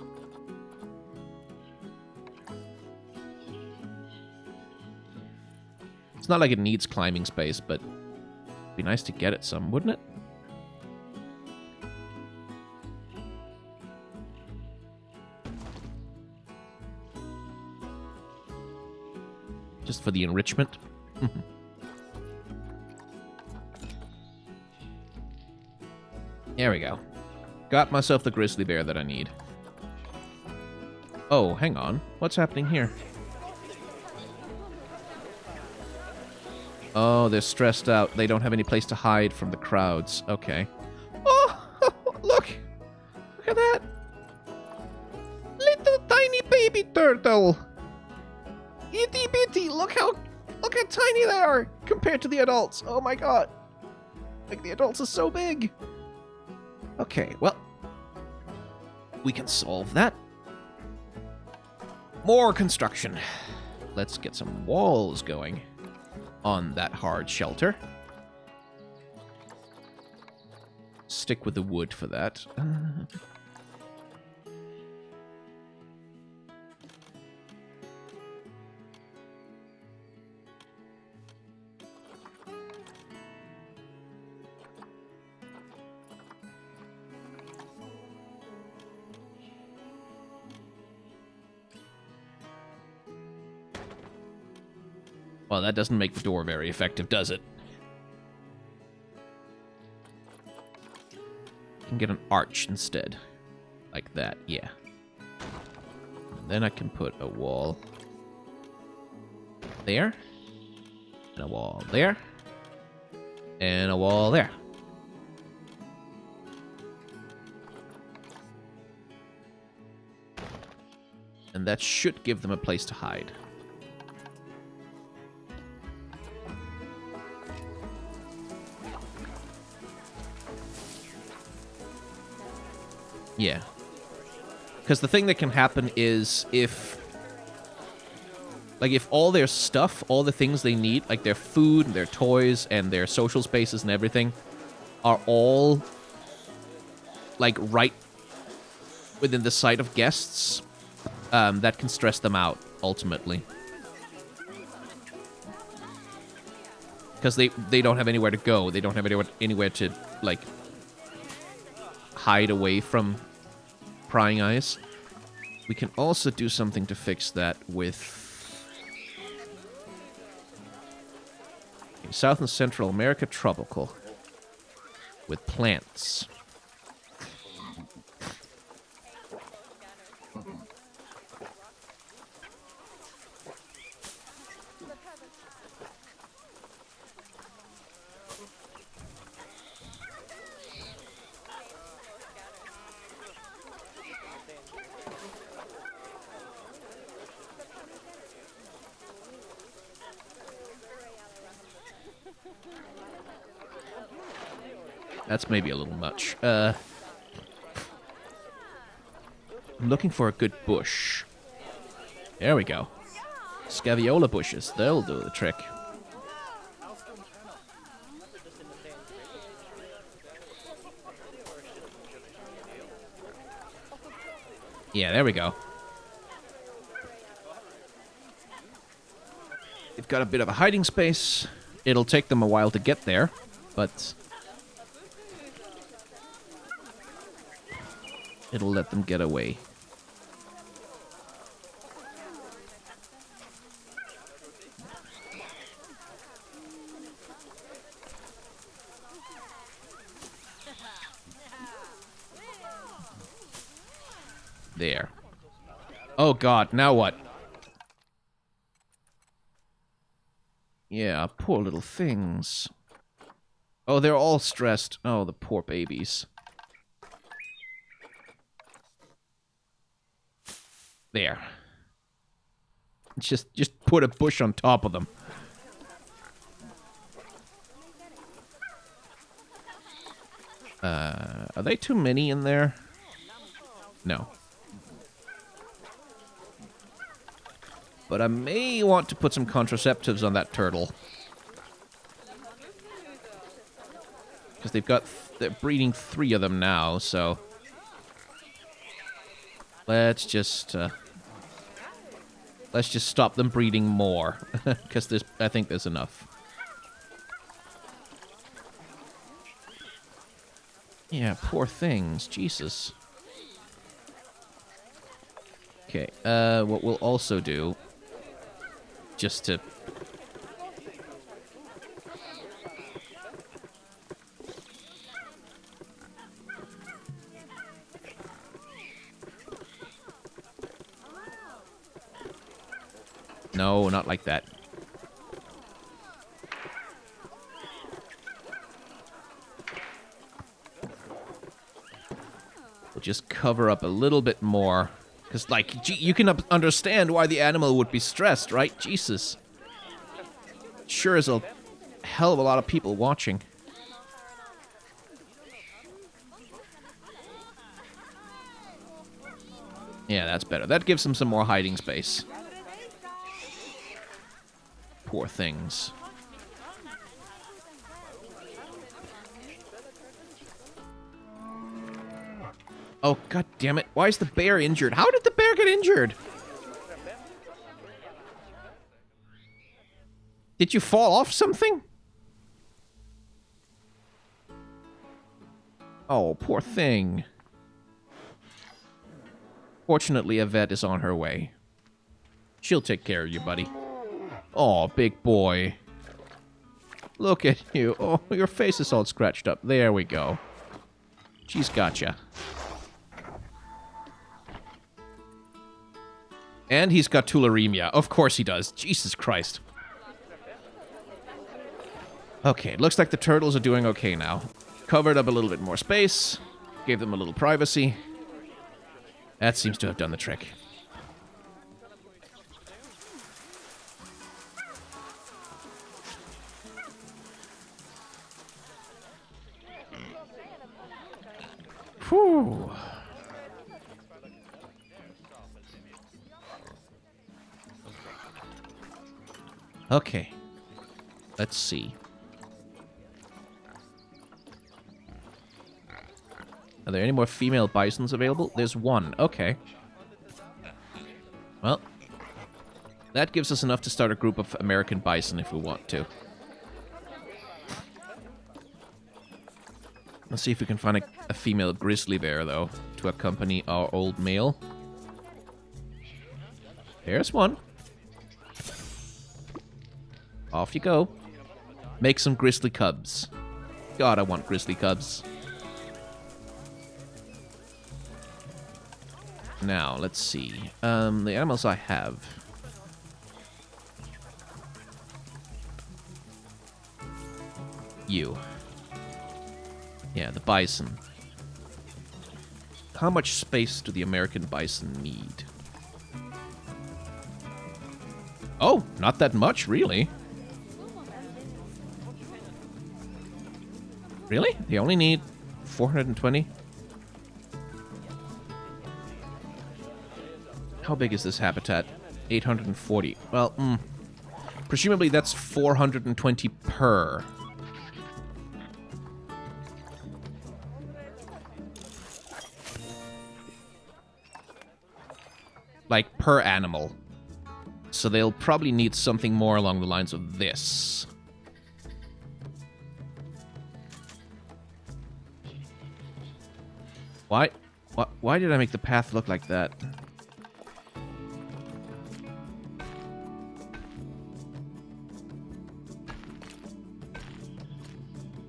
It's not like it needs climbing space, but it'd be nice to get it some, wouldn't it? Just for the enrichment. There we go. Got myself the grizzly bear that I need. Oh, hang on. What's happening here? Oh, they're stressed out. They don't have any place to hide from the crowds. Okay. Oh, look! Look at that! Little tiny baby turtle! Itty bitty! Look how tiny they are compared to the adults! Oh my god! Like, the adults are so big! Okay, well, we can solve that. More construction. Let's get some walls going on that hard shelter. Stick with the wood for that. Well, that doesn't make the door very effective, does it? Can get an arch instead. Like that, yeah. And then I can put a wall there. And a wall there. And a wall there. And that should give them a place to hide. Yeah. Because the thing that can happen is if all their stuff, all the things they need, like their food, their toys, and their social spaces and everything, are all, like, right within the sight of guests, that can stress them out, ultimately. Because they don't have anywhere to go. They don't have anywhere to, like, hide away from prying eyes. We can also do something to fix that with South and Central America tropical with plants. That's maybe a little much. I'm looking for a good bush. There we go. Scaviola bushes. They'll do the trick. Yeah, there we go. They've got a bit of a hiding space. It'll take them a while to get there, but it'll let them get away. There. Oh god, now what? Yeah, poor little things. Oh, they're all stressed. Oh, the poor babies. There. Just put a bush on top of them. Are they too many in there? No. But I may want to put some contraceptives on that turtle. Because they're breeding 3 of them now, so... Let's just stop them breeding more. Because I think there's enough. Yeah, poor things. Jesus. Okay, what we'll also do... Just to... No, not like that. We'll just cover up a little bit more. Because, like, you can understand why the animal would be stressed, right? Jesus. Sure is a hell of a lot of people watching. Yeah, that's better. That gives them some more hiding space. Poor things. Oh, god damn it. Why is the bear injured? How did the bear get injured? Did you fall off something? Oh, poor thing. Fortunately, a vet is on her way. She'll take care of you, buddy. Oh, big boy. Look at you. Oh, your face is all scratched up. There we go. She's gotcha. And he's got tularemia. Of course he does. Jesus Christ. Okay, looks like the turtles are doing okay now. Covered up a little bit more space. Gave them a little privacy. That seems to have done the trick. Whew. Okay. Let's see. Are there any more female bisons available? There's one. Okay. Well, that gives us enough to start a group of American bison if we want to. Let's see if we can find a female grizzly bear, though, to accompany our old male. There's one. Off you go. Make some grizzly cubs. God, I want grizzly cubs. Now, let's see. The animals I have. You. Yeah, the bison. How much space do the American bison need? Oh, not that much, really. Really? They only need 420? How big is this habitat? 840. Well, presumably that's 420 per. Like, per animal. So they'll probably need something more along the lines of this. Why did I make the path look like that?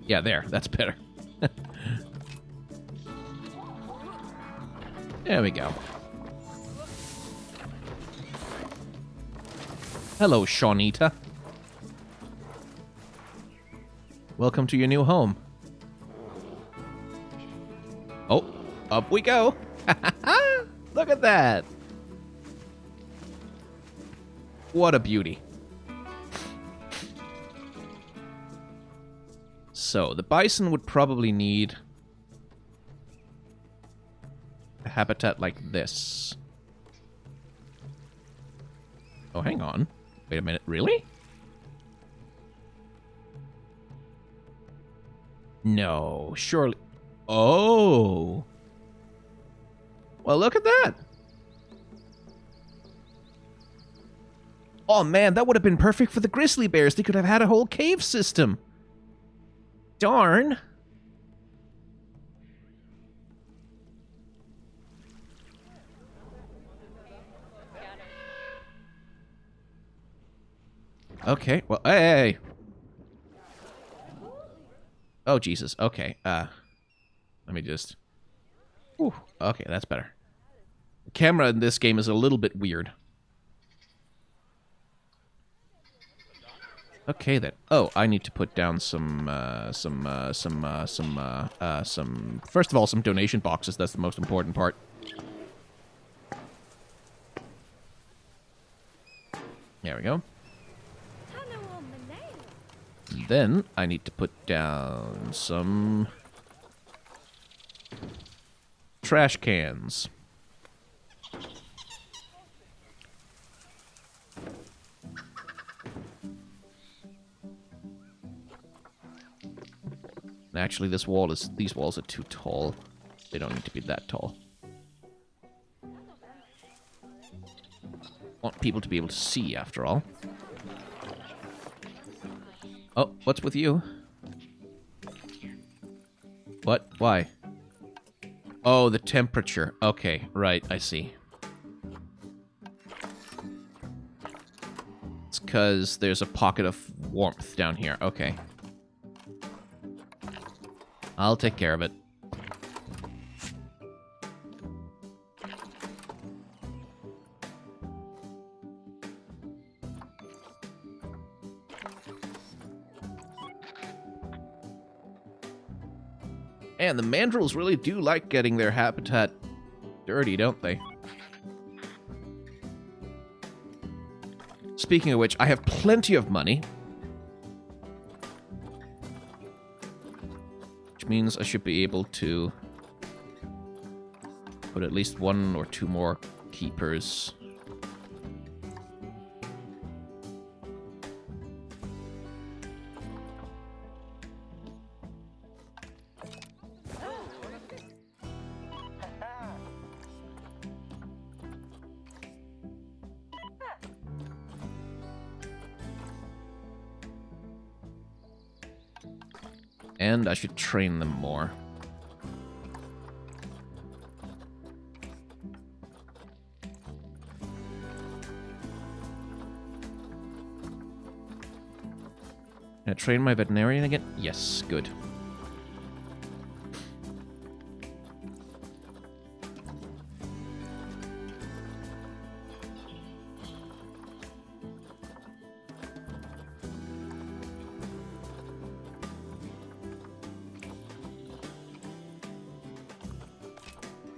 Yeah, there. That's better. There we go. Hello, Shawnita. Welcome to your new home. Oh, up we go. Look at that. What a beauty. So, the bison would probably need a habitat like this. Oh, hang on. Wait a minute. Really? No, surely. Oh. Well, look at that. Oh, man, that would have been perfect for the grizzly bears. They could have had a whole cave system. Darn. Okay, well, hey. Oh, Jesus. Okay, let me just... Whew. Okay, that's better. The camera in this game is a little bit weird. Okay, then. Oh, I need to put down some... First of all, some donation boxes. That's the most important part. There we go. Then I need to put down some trash cans. Actually, these walls are too tall. They don't need to be that tall. Want people to be able to see, after all. Oh, what's with you? What? Why? Oh, the temperature. Okay, right, I see. It's because there's a pocket of warmth down here. Okay. I'll take care of it. And the mandrills really do like getting their habitat dirty, don't they? Speaking of which, I have plenty of money. Which means I should be able to put at least 1 or 2 more keepers. And I should train them more. Can I train my veterinarian again? Yes, good.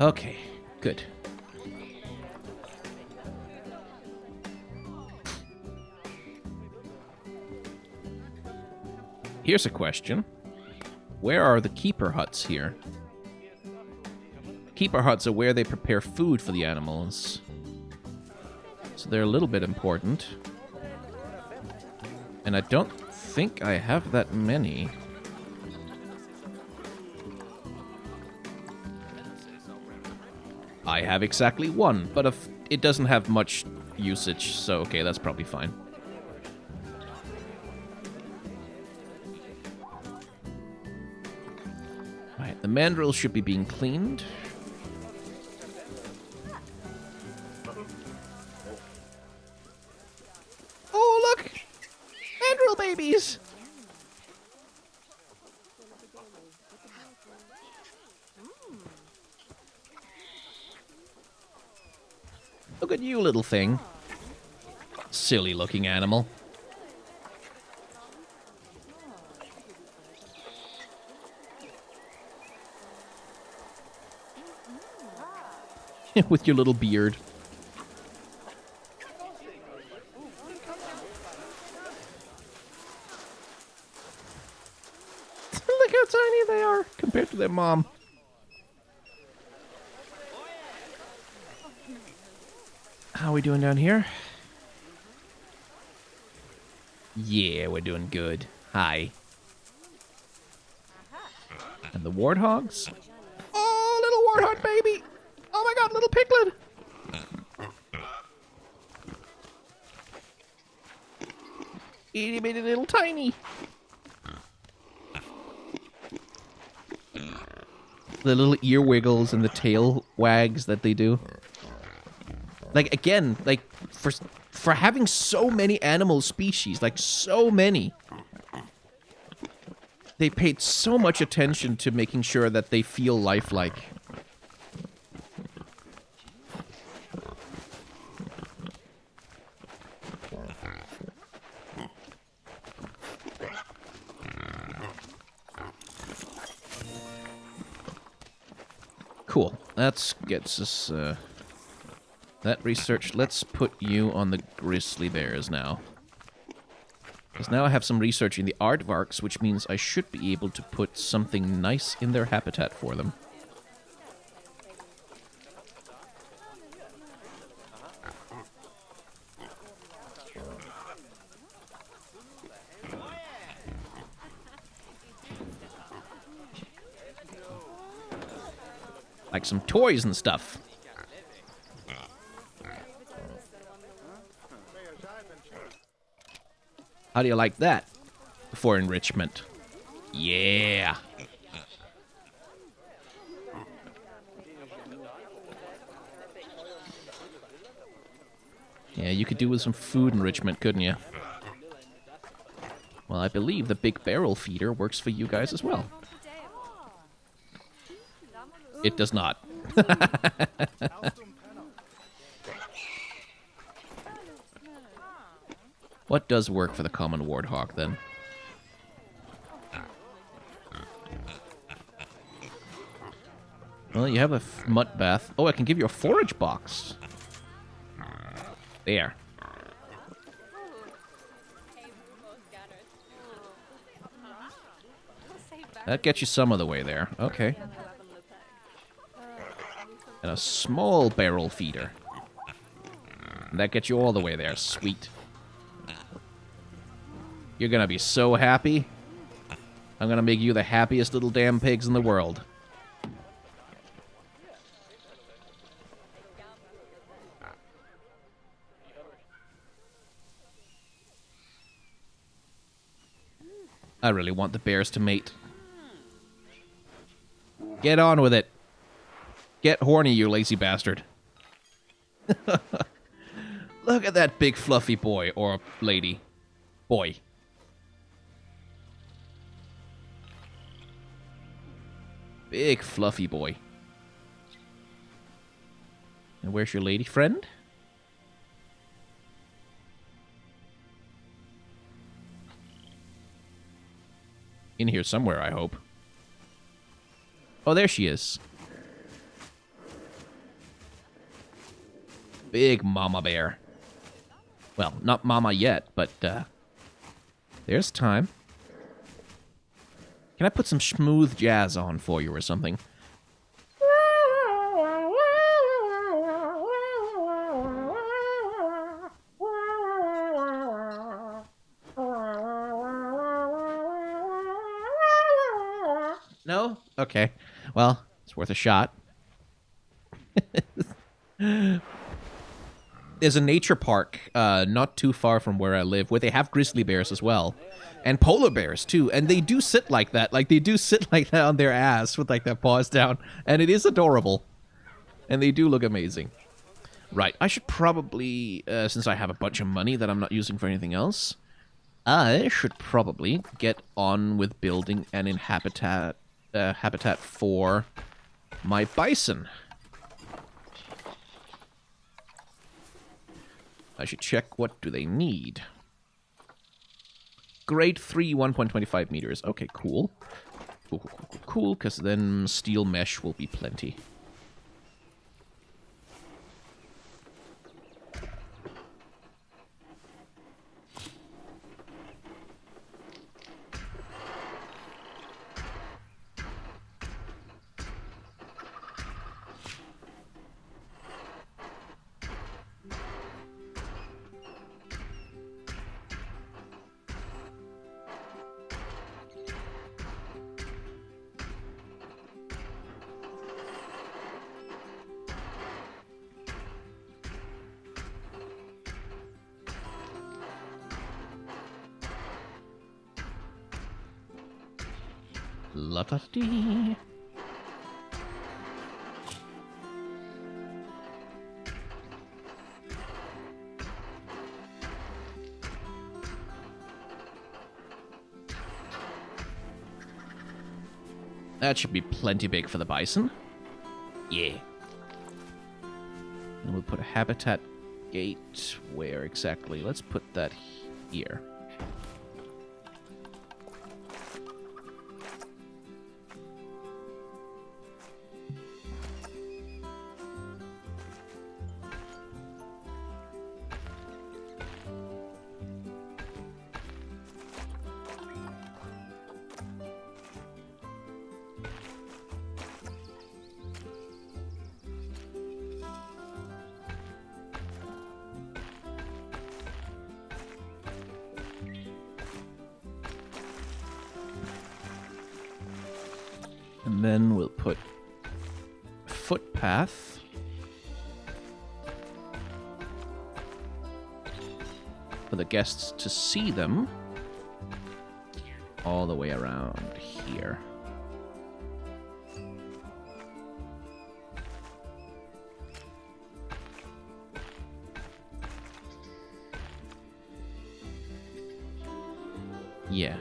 Okay, good. Here's a question. Where are the keeper huts here? Keeper huts are where they prepare food for the animals. So they're a little bit important. And I don't think I have that many. I have exactly 1, but it doesn't have much usage, so okay, that's probably fine. Right, the mandrills should be being cleaned. Oh, look! Mandrill babies! Look at you, little thing. Silly looking animal. With your little beard. Look how tiny they are compared to their mom. How are we doing down here? Yeah, we're doing good. Hi. And the warthogs? Oh, little warthog baby! Oh my god, little piglet! Itty bitty little tiny. The little ear wiggles and the tail wags that they do. Like, again, like, for having so many animal species, like, so many, they paid so much attention to making sure that they feel lifelike. Cool. That gets us, that research. Let's put you on the grizzly bears now. Because now I have some research in the aardvarks, which means I should be able to put something nice in their habitat for them. Like some toys and stuff. How do you like that for enrichment? Yeah. Yeah, you could do with some food enrichment, couldn't you? Well, I believe the big barrel feeder works for you guys as well. It does not. What does work for the common warthog, then? Well, you have a mutt bath. Oh, I can give you a forage box. There. That gets you some of the way there. Okay. And a small barrel feeder. And that gets you all the way there. Sweet. You're gonna be so happy. I'm gonna make you the happiest little damn pigs in the world. I really want the bears to mate. Get on with it. Get horny, you lazy bastard. Look at that big fluffy boy or lady. Boy. Big fluffy boy. And where's your lady friend? In here somewhere, I hope. Oh, there she is. Big mama bear. Well, not mama yet, but there's time. Can I put some smooth jazz on for you or something? No? Okay. Well, it's worth a shot. There's a nature park not too far from where I live where they have grizzly bears as well. And polar bears, too. And they do sit like that. Like, they do sit like that on their ass with, like, their paws down. And it is adorable. And they do look amazing. Right. I should probably, since I have a bunch of money that I'm not using for anything else, I should probably get on with building an habitat for my bison. I should check what do they need. Grade 3, 1.25 meters. Okay, cool. Cool, because then steel mesh will be plenty. La-da-dee. That should be plenty big for the bison. Yeah. And we'll put a habitat gate where exactly? Let's put that here. And then we'll put a footpath. For the guests to see them. All the way around here. Yeah.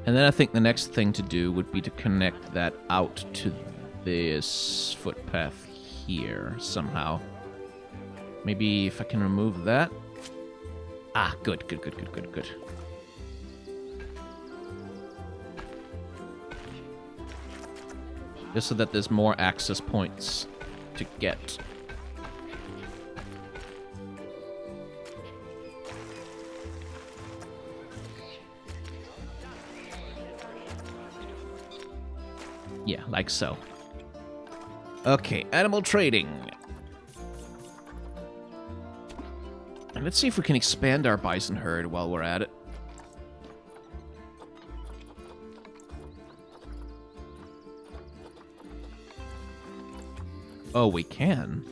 And then I think the next thing to do would be to connect that out to this footpath here somehow. Maybe if I can remove that. Ah, good. Just so that there's more access points to get. Yeah, like so. Okay, animal trading. And let's see if we can expand our bison herd while we're at it. Oh, we can.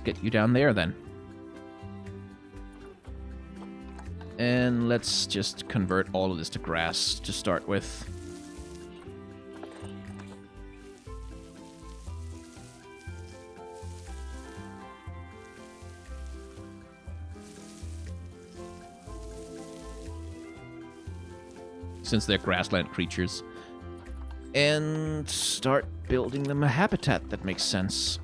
Get you down there then. And let's just convert all of this to grass to start with. Since they're grassland creatures. And start building them a habitat that makes sense.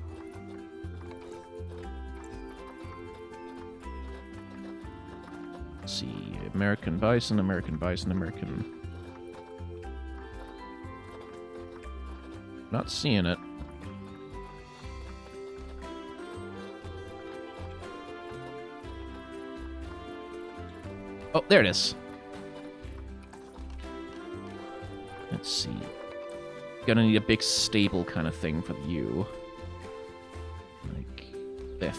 See, American bison. Not seeing it. Oh, there it is. Let's see. Gonna need a big stable kind of thing for you. Like this.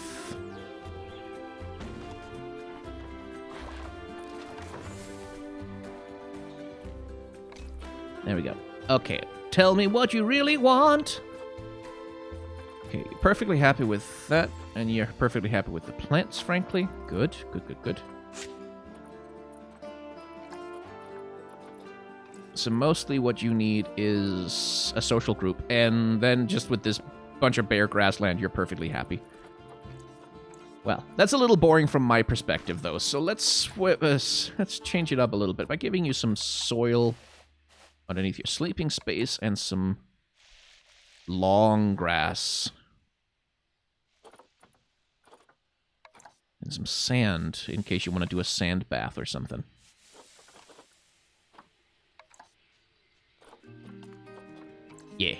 There we go. Okay, tell me what you really want. Okay, perfectly happy with that, and you're perfectly happy with the plants, frankly. Good. So mostly what you need is a social group, and then just with this bunch of bare grassland, you're perfectly happy. Well, that's a little boring from my perspective, though. So let's change it up a little bit by giving you some soil underneath your sleeping space and some long grass. And some sand, in case you want to do a sand bath or something. Yeah.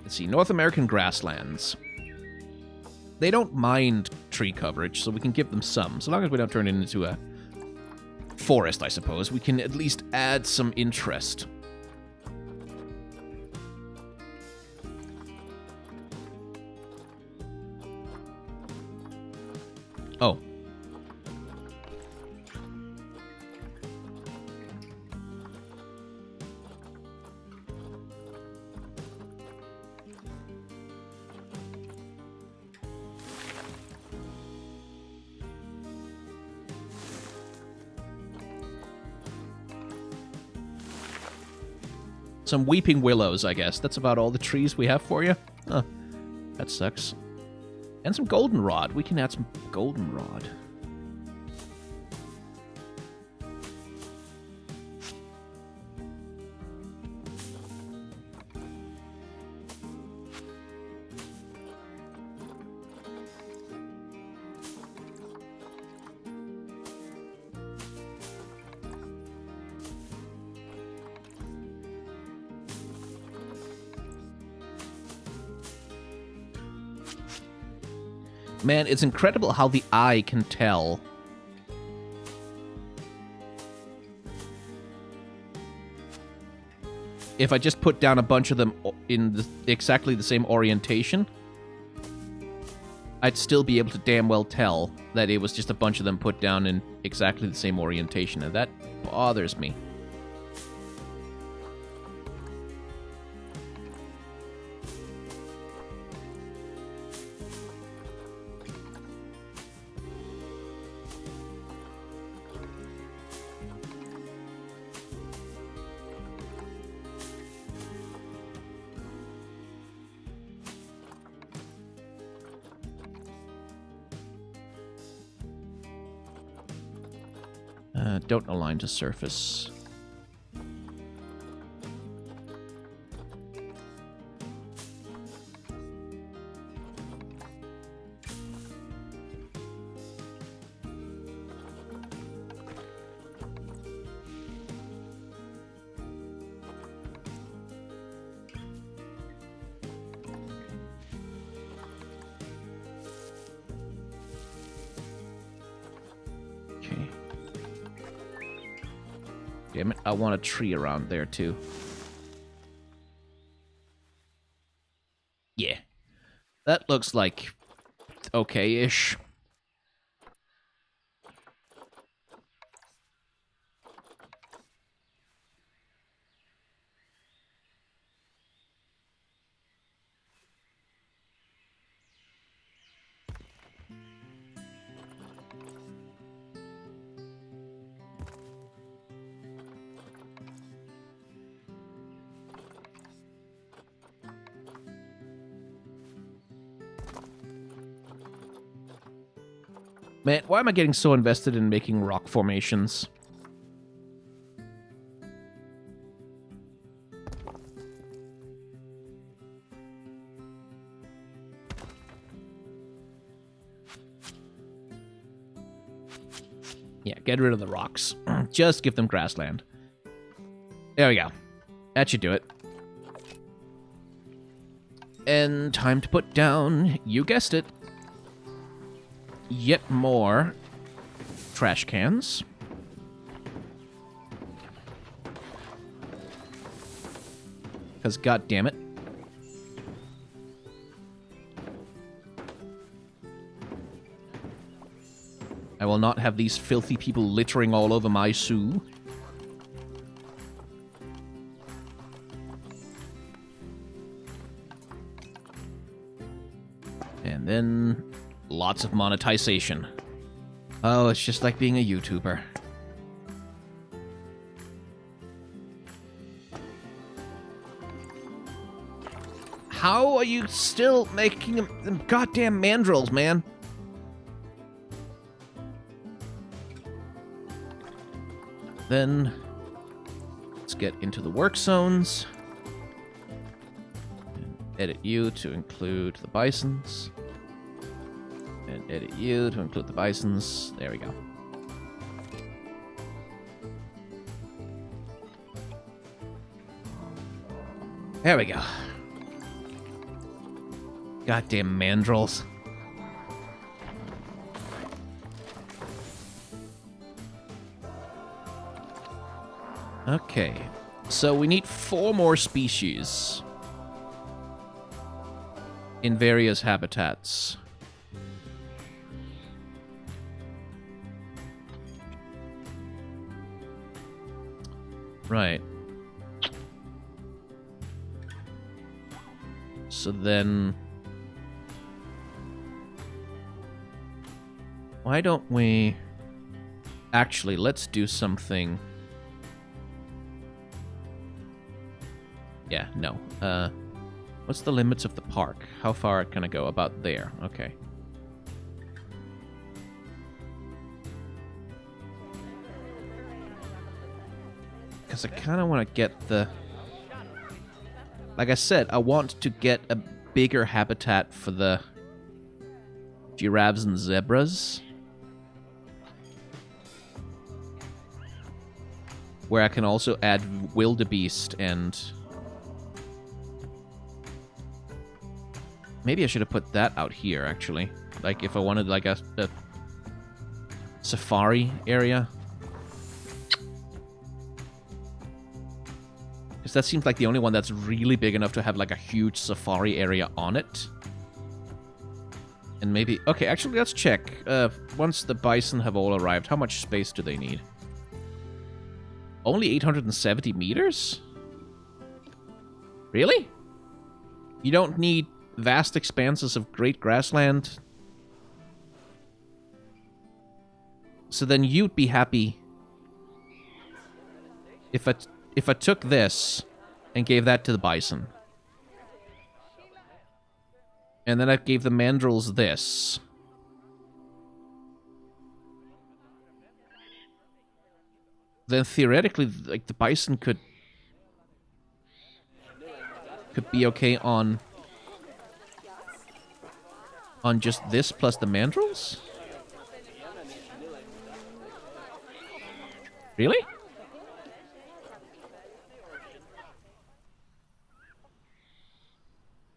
Let's see, North American grasslands. They don't mind tree coverage, so we can give them some. So long as we don't turn it into a forest, I suppose, we can at least add some interest. Oh. Some weeping willows, I guess. That's about all the trees we have for you. Huh. That sucks. And some goldenrod. We can add some goldenrod. Man, it's incredible how the eye can tell. If I just put down a bunch of them in exactly the same orientation, I'd still be able to damn well tell that it was just a bunch of them put down in exactly the same orientation, and that bothers me. Don't align to surface. Damn it, I want a tree around there, too. Yeah. That looks like okay-ish. Man, why am I getting so invested in making rock formations? Yeah, get rid of the rocks. Just give them grassland. There we go. That should do it. And time to put down, you guessed it, yet more trash cans. Because goddammit. I will not have these filthy people littering all over my zoo. And then lots of monetization. Oh, it's just like being a YouTuber. How are you still making them goddamn mandrills, man? Then let's get into the work zones. And edit you to include the bisons. And edit you to include the bisons. There we go. There we go. Goddamn mandrills. Okay, so we need 4 more species in various habitats. Right. So then, why don't we actually, let's do something. Yeah, no. What's the limits of the park? How far can I go? About there. Okay. Because I kind of want to get the... Like I said, I want to get a bigger habitat for the giraffes and zebras. Where I can also add wildebeest and... Maybe I should have put that out here, actually. Like, if I wanted, like, a safari area. Because that seems like the only one that's really big enough to have, like, a huge safari area on it. And maybe... Okay, actually, let's check. Once the bison have all arrived, how much space do they need? Only 870 meters? Really? You don't need vast expanses of great grassland? So then you'd be happy if I took this and gave that to the bison. And then I gave the mandrills this. Then theoretically, like, the bison could be okay on just this plus the mandrills? Really?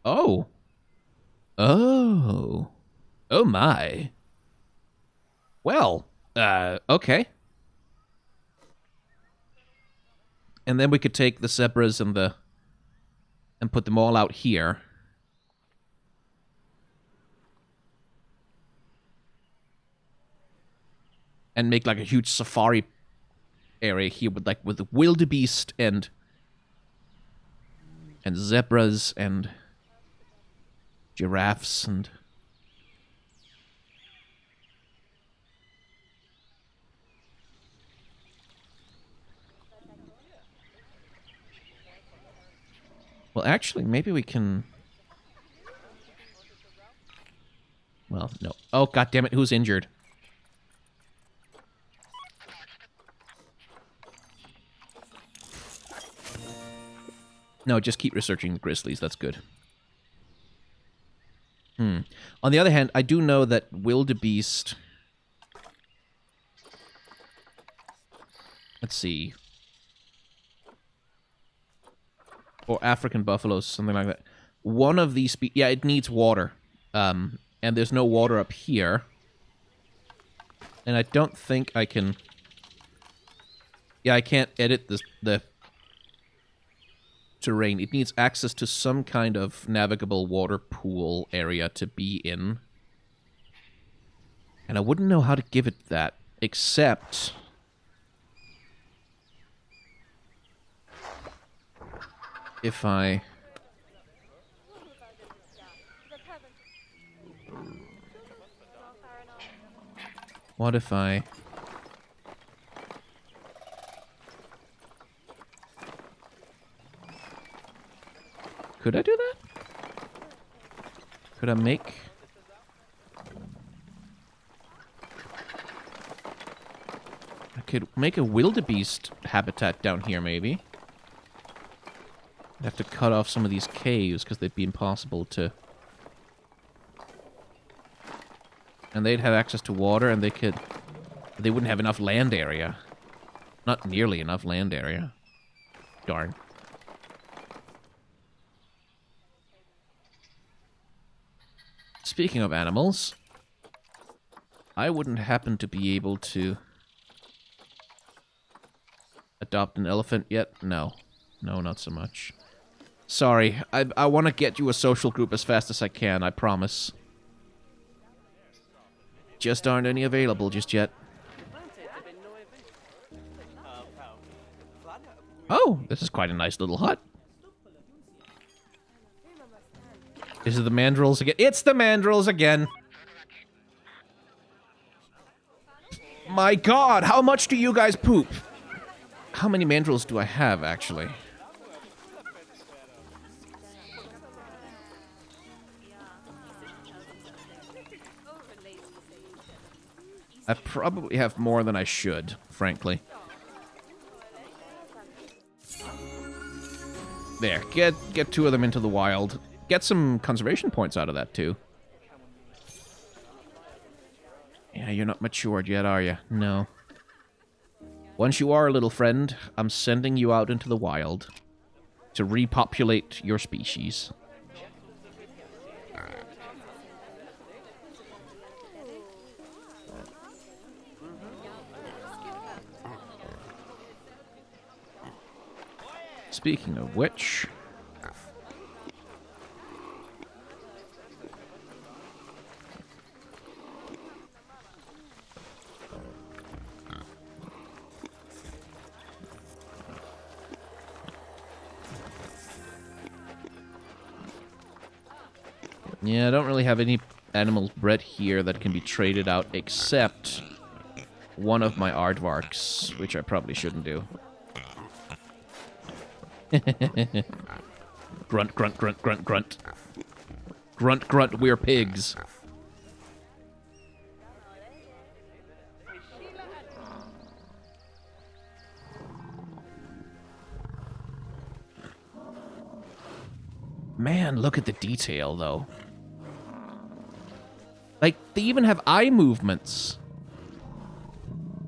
Oh. Oh. Oh my. Well, okay. And then we could take the zebras and put them all out here. And make like a huge safari area here with the wildebeest and zebras and giraffes and... Well, actually, maybe we can... Well, no. Oh, goddammit, who's injured? No, just keep researching the grizzlies. That's good. On the other hand, I do know that wildebeest... Let's see. Or African buffaloes, something like that. One of these... Yeah, it needs water. And there's no water up here. And I don't think I can... Yeah, I can't edit the terrain. It needs access to some kind of navigable water pool area to be in. And I wouldn't know how to give it that, except... if I... What if I... Could I do that? Could I make... I could make a wildebeest habitat down here, maybe. I'd have to cut off some of these caves, because they'd be impossible to... And they'd have access to water, and they could... They wouldn't have enough land area. Not nearly enough land area. Darn. Speaking of animals, I wouldn't happen to be able to adopt an elephant yet? No. No, not so much. Sorry, I want to get you a social group as fast as I can, I promise. Just aren't any available just yet. Oh, this is quite a nice little hut. Is it the mandrills again? It's the mandrills again! My god, how much do you guys poop? How many mandrills do I have, actually? I probably have more than I should, frankly. There, get 2 of them into the wild. Get some conservation points out of that, too. Yeah, you're not matured yet, are you? No. Once you are, little friend, I'm sending you out into the wild to repopulate your species. Speaking of which... Yeah, I don't really have any animals bred here that can be traded out except one of my aardvarks, which I probably shouldn't do. Grunt, grunt, grunt, grunt, grunt. Grunt, grunt, we're pigs. Man, look at the detail, though. Like, they even have eye movements.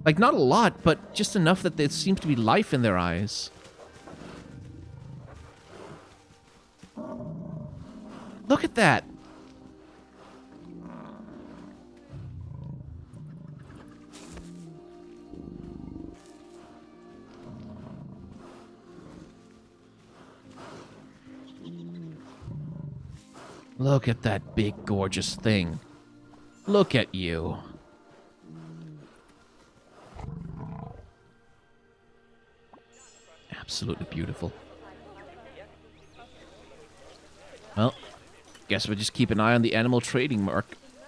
Like, not a lot, but just enough that there seems to be life in their eyes. Look at that! Look at that big, gorgeous thing. Look at you. Absolutely beautiful. Well, guess we'll just keep an eye on the animal trading mark.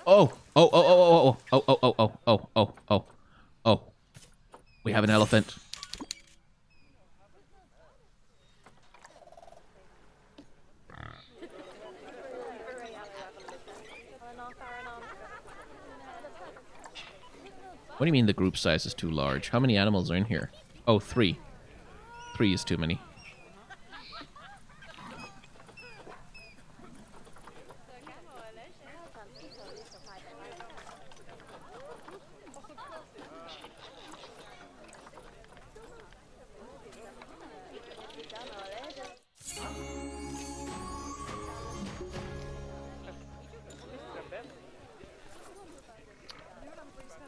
Oh! Oh, oh, oh, oh, oh, oh, oh, oh, oh, oh, oh, oh. We have an elephant. What do you mean the group size is too large? How many animals are in here? Oh, 3. 3 is too many.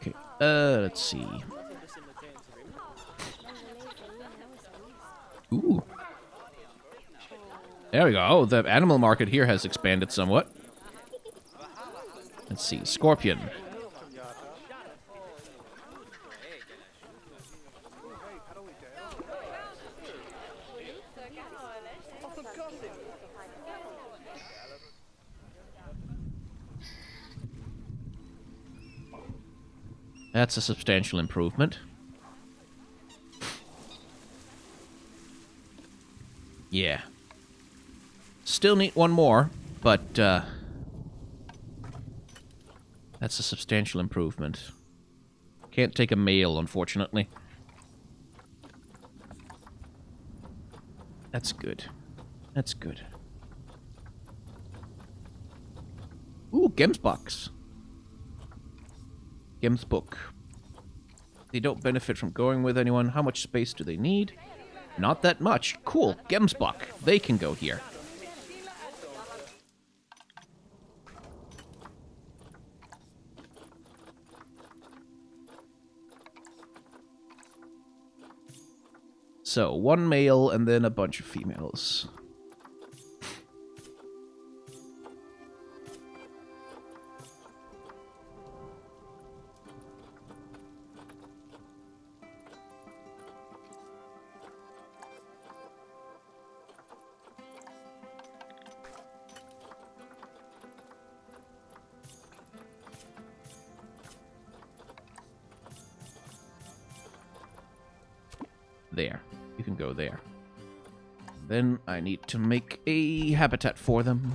Okay, let's see. Ooh. There we go. Oh, the animal market here has expanded somewhat. Let's see. Scorpion. That's a substantial improvement. Yeah. Still need one more, but That's a substantial improvement. Can't take a male, unfortunately. That's good. That's good. Ooh, Gemsbox. Gem's book. They don't benefit from going with anyone. How much space do they need? Not that much. Cool. Gemsbach. They can go here. So, one male and then a bunch of females. There. You can go there. Then I need to make a habitat for them.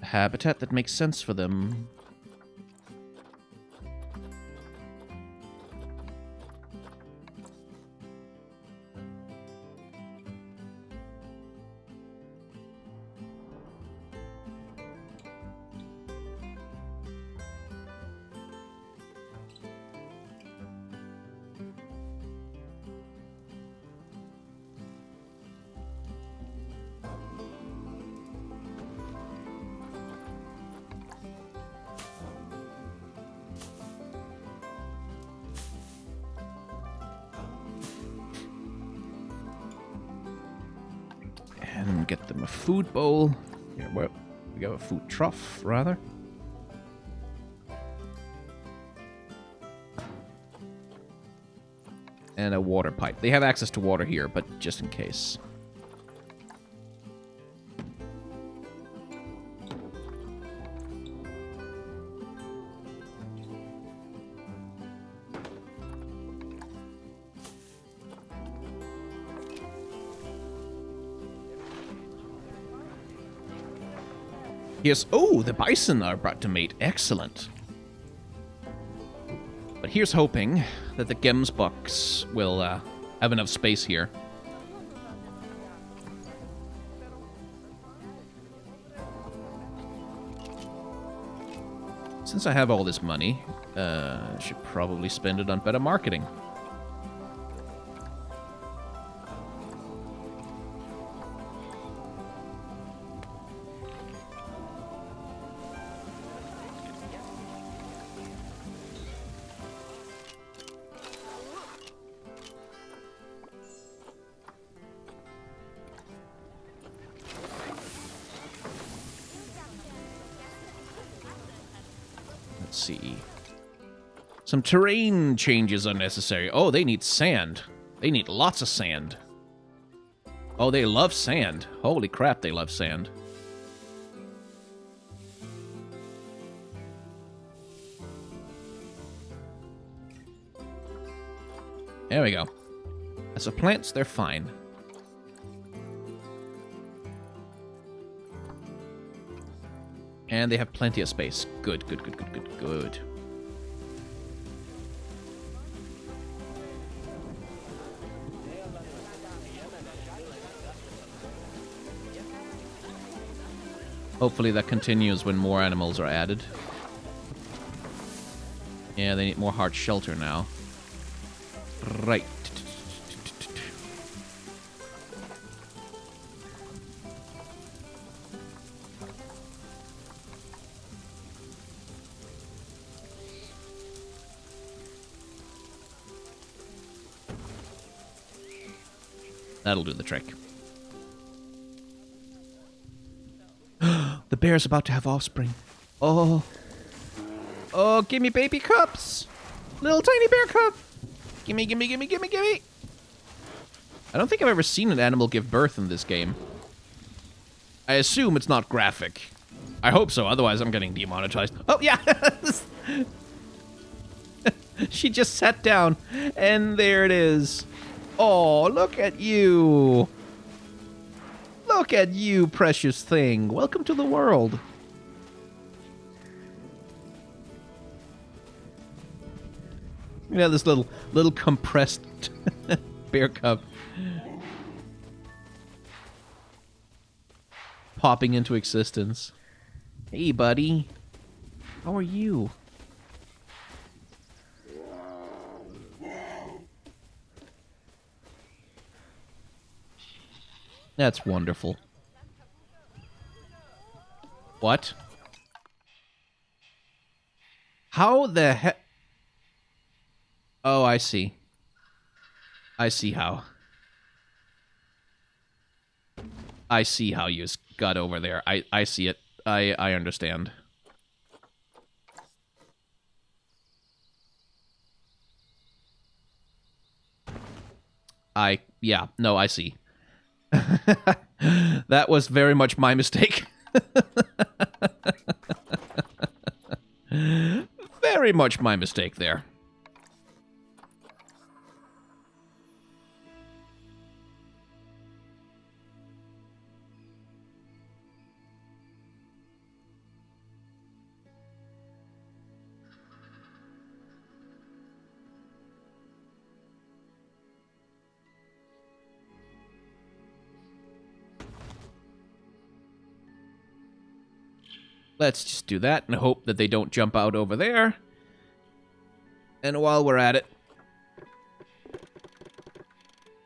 A habitat that makes sense for them. And get them a food bowl. Here, well, we got a food trough, rather. And a water pipe. They have access to water here, but just in case. Yes. Oh, the bison are brought to mate. Excellent. But here's hoping that the Gemsbucks will have enough space here. Since I have all this money, I should probably spend it on better marketing. Let's see. Some terrain changes are necessary. Oh, they need sand. They need lots of sand. Oh, they love sand. Holy crap, they love sand. There we go. As for plants, they're fine. And they have plenty of space. Good, good, good, good, good, good. Hopefully that continues when more animals are added. Yeah, they need more hard shelter now. Right. That'll do the trick. The bear's about to have offspring. Oh. Oh, gimme baby cubs. Little tiny bear cub. Gimme, gimme, gimme, gimme, gimme. I don't think I've ever seen an animal give birth in this game. I assume it's not graphic. I hope so, otherwise I'm getting demonetized. Oh, yeah. She just sat down, and there it is. Oh, look at you. Look at you, precious thing. Welcome to the world. Yeah, this little compressed bear cub popping into existence. Hey, buddy. How are you? That's wonderful. What? How the heck? Oh, I see. I see how. I see how you got over there. I see it. I understand. Yeah, no, I see. That was very much my mistake. Very much my mistake there. Let's just do that and hope that they don't jump out over there. And while we're at it,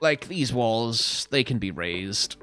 like these walls, they can be raised.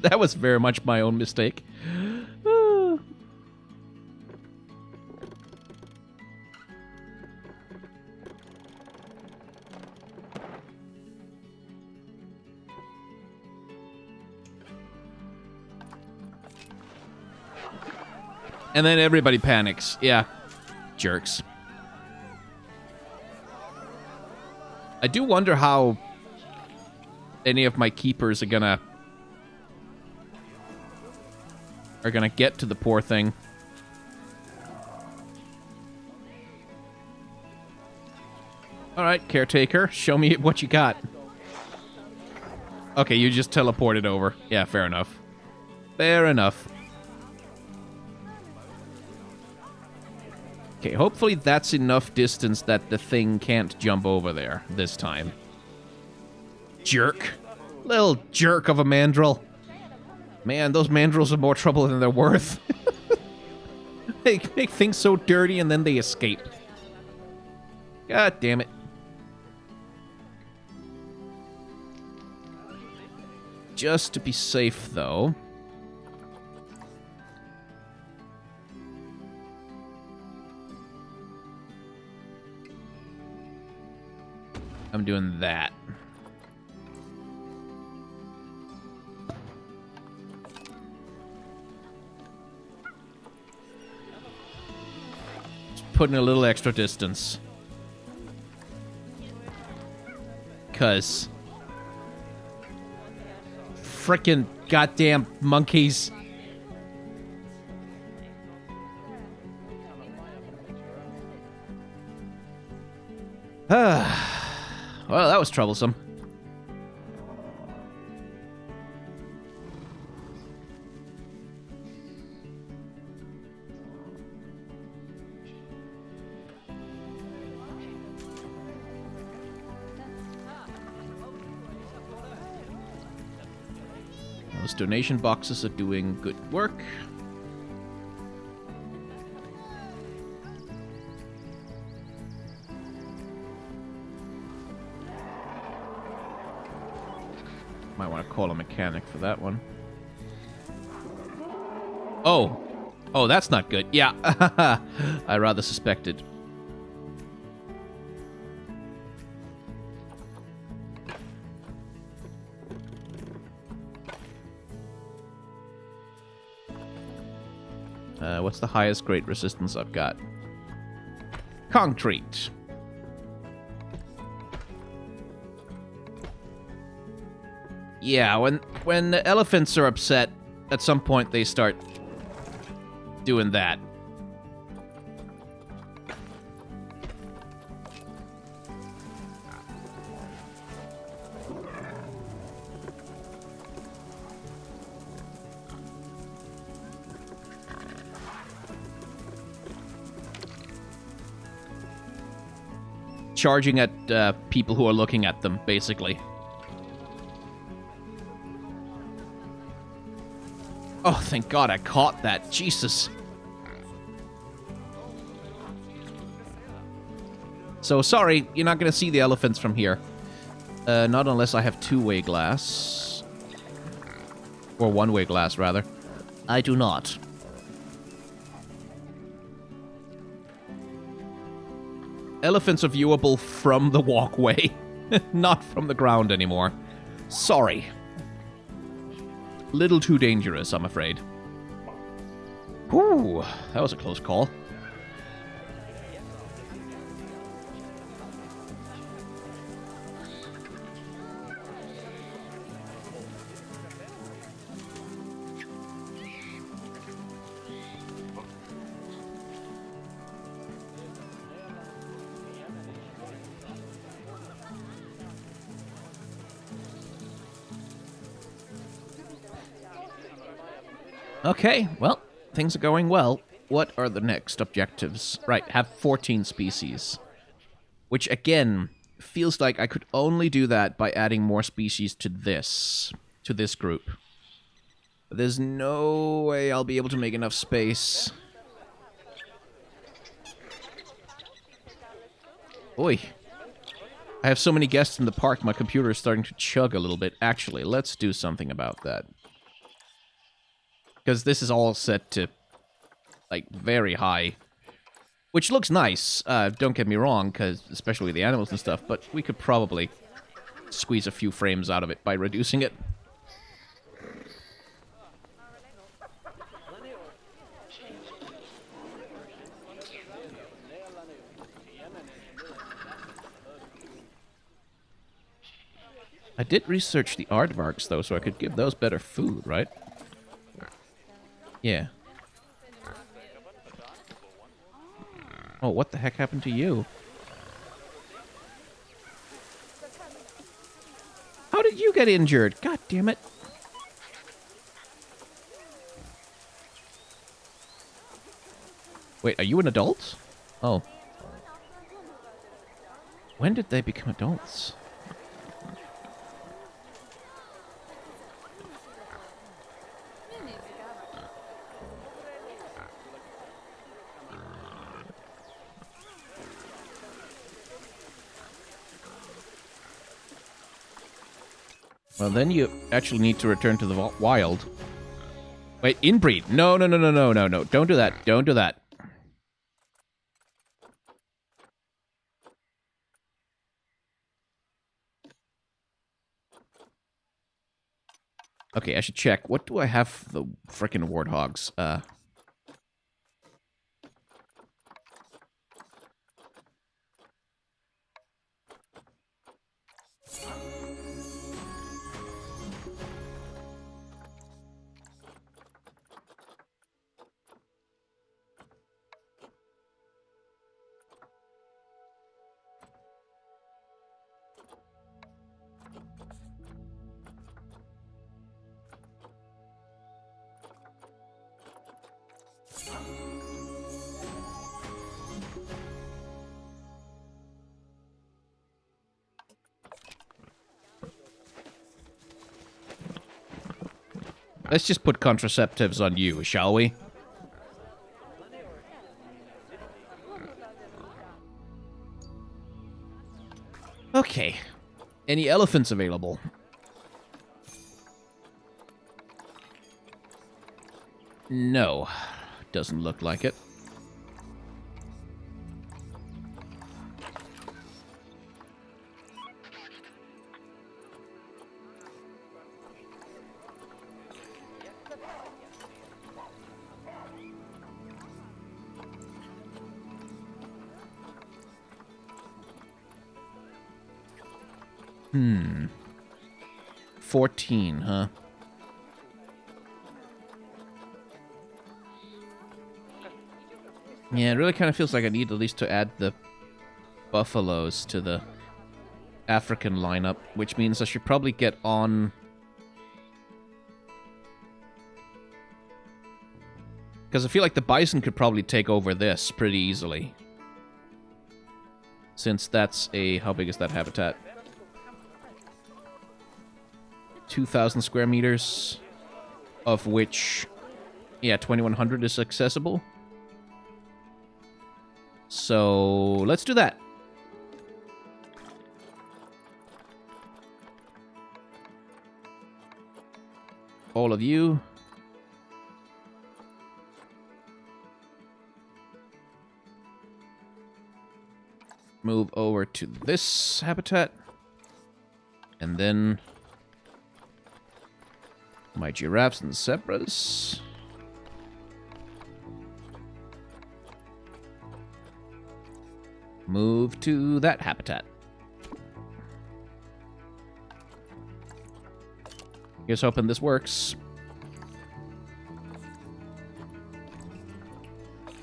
That was very much my own mistake. And then everybody panics. Yeah. Jerks. I do wonder how any of my keepers are gonna get to the poor thing. Alright, caretaker, show me what you got. Okay, you just teleported over. Yeah, fair enough. Fair enough. Okay, hopefully that's enough distance that the thing can't jump over there this time. Jerk. Little jerk of a mandrill. Man, those mandrills are more trouble than they're worth. They make things so dirty and then they escape. God damn it. Just to be safe, though. I'm doing that. Putting a little extra distance. 'Cause frickin' goddamn monkeys. Well, that was troublesome. Those donation boxes are doing good work. Might want to call a mechanic for that one. Oh. Oh, that's not good. Yeah. I rather suspected. What's the highest grade resistance I've got? Concrete. Yeah, when the elephants are upset, at some point they start doing that. Charging at people who are looking at them, basically. Oh, thank God I caught that. Jesus. So, sorry, you're not going to see the elephants from here. Not unless I have two-way glass. Or one-way glass, rather. I do not. Elephants are viewable from the walkway, not from the ground anymore. Sorry. Little too dangerous, I'm afraid. Whew, that was a close call. Okay, well, things are going well. What are the next objectives? Right, have 14 species. Which, again, feels like I could only do that by adding more species to this group. But there's no way I'll be able to make enough space. Oi. I have so many guests in the park, my computer is starting to chug a little bit. Actually, let's do something about that. Because this is all set to, like, very high. Which looks nice, don't get me wrong, because especially with the animals and stuff, but we could probably squeeze a few frames out of it by reducing it. I did research the aardvarks, though, so I could give those better food, right? Yeah. Oh, what the heck happened to you? How did you get injured? God damn it. Wait, are you an adult? Oh. When did they become adults? Well, then you actually need to return to the wild. Wait, inbreed. No. Don't do that. Don't do that. Okay, I should check. What do I have for the frickin' warthogs? Let's just put contraceptives on you, shall we? Okay. Any elephants available? No. Doesn't look like it. 14, huh? Yeah, it really kind of feels like I need at least to add the buffaloes to the African lineup, which means I should probably get on... Because I feel like the bison could probably take over this pretty easily. Since that's a... How big is that habitat? 2,000 square meters, of which, yeah, 2,100 is accessible. So, let's do that. All of you. Move over to this habitat. And then... my giraffes and zebras. Move to that habitat. Here's hoping this works.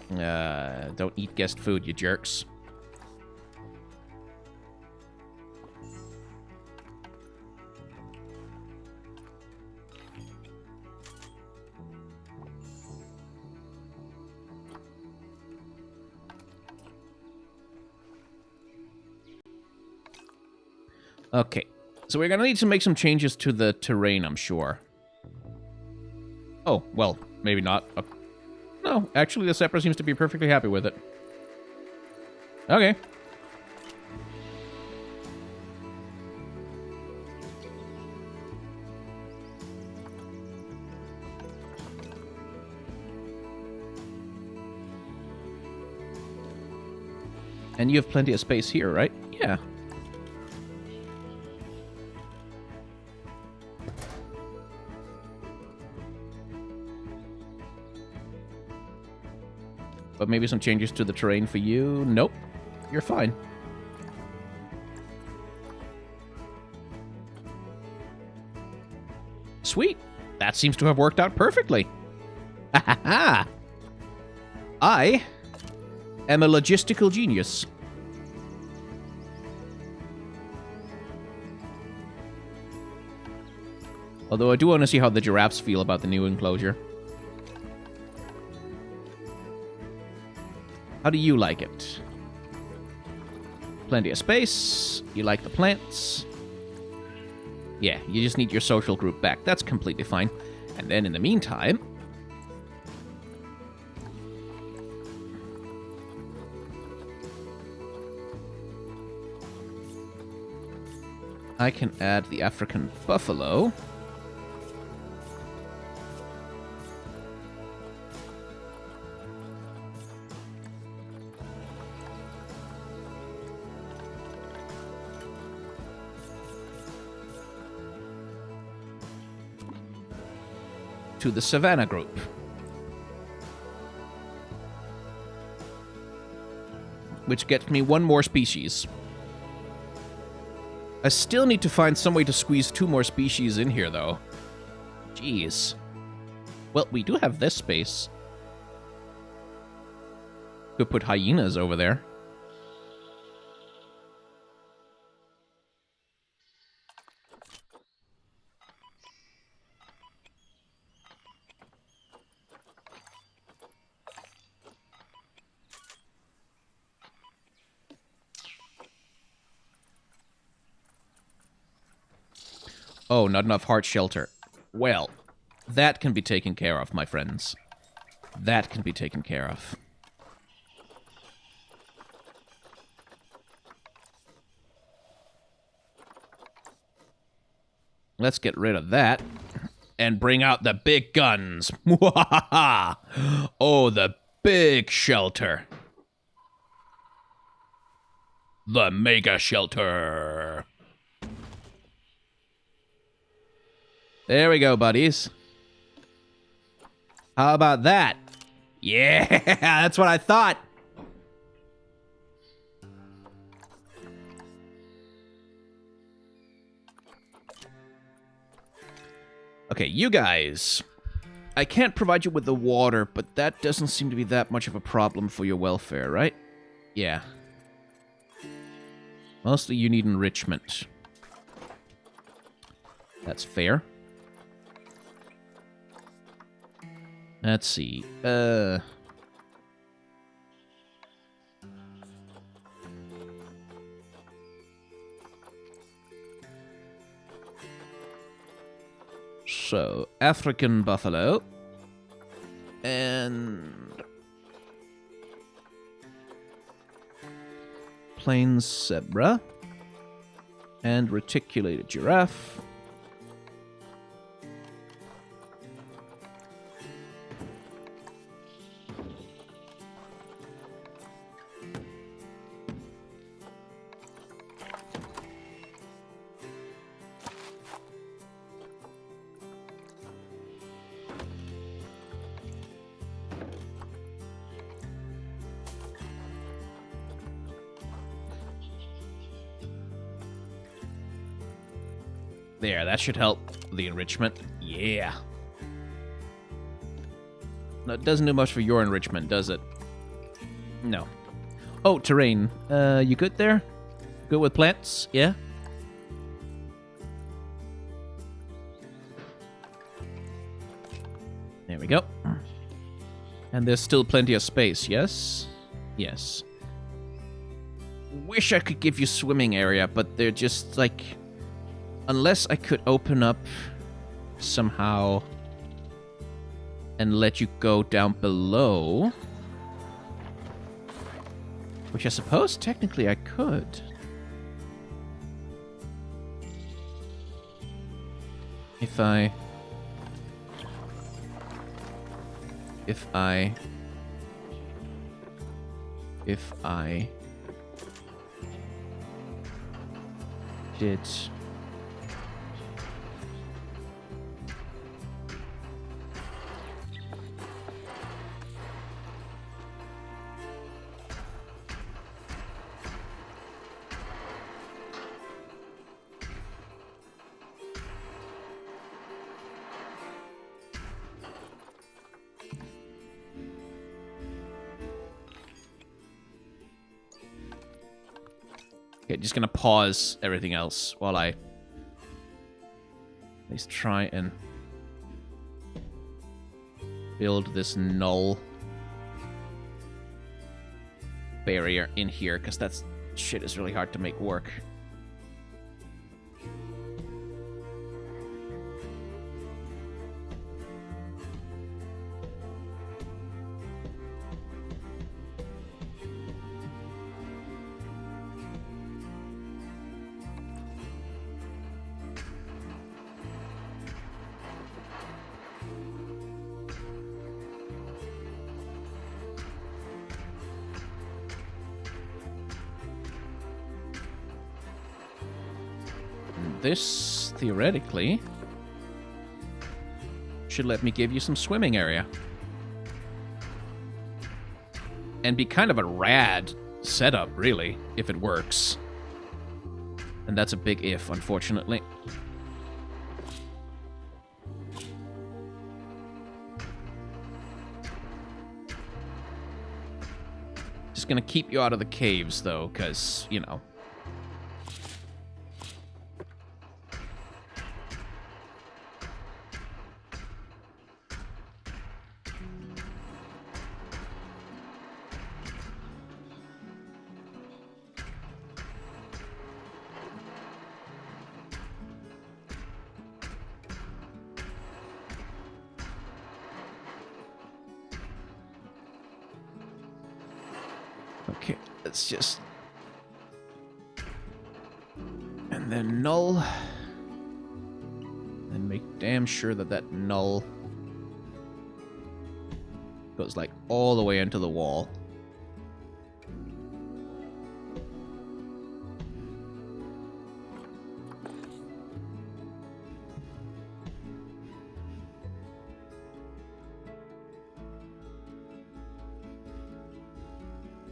Don't eat guest food, you jerks. Okay, so we're gonna need to make some changes to the terrain, I'm sure. Oh, well, maybe not. No, actually the zebra seems to be perfectly happy with it. Okay. And you have plenty of space here, right? Yeah. But maybe some changes to the terrain for you? Nope. You're fine. Sweet. That seems to have worked out perfectly. Ha ha ha! I am a logistical genius. Although I do want to see how the giraffes feel about the new enclosure. How do you like it? Plenty of space. You like the plants. Yeah, you just need your social group back. That's completely fine. And then in the meantime... I can add the African buffalo. To the Savannah group. Which gets me one more species. I still need to find some way to squeeze 2 more species in here, though. Jeez. Well, we do have this space. Could put hyenas over there. Oh, not enough heart shelter. Well, that can be taken care of, my friends. That can be taken care of. Let's get rid of that. And bring out the big guns. Oh, the big shelter. The mega shelter. There we go, buddies. How about that? Yeah, that's what I thought. Okay, you guys. I can't provide you with the water, but that doesn't seem to be that much of a problem for your welfare, right? Yeah. Mostly you need enrichment. That's fair. Let's see. So, African buffalo. And plains zebra. And reticulated giraffe. There, that should help the enrichment. Yeah. That doesn't do much for your enrichment, does it? No. Oh, terrain. You good there? Good with plants? Yeah? There we go. And there's still plenty of space, yes? Yes. Wish I could give you swimming area, but they're just, like... Unless I could open up somehow and let you go down below. Which I suppose technically I could. If I did... Okay, just gonna pause everything else while I at least try and build this null barrier in here, because that shit is really hard to make work. This, theoretically, should let me give you some swimming area. And be kind of a rad setup, really, if it works. And that's a big if, unfortunately. Just gonna keep you out of the caves, though, because, you know... Okay, let's just... And then null. And make damn sure that that null goes, like, all the way into the wall.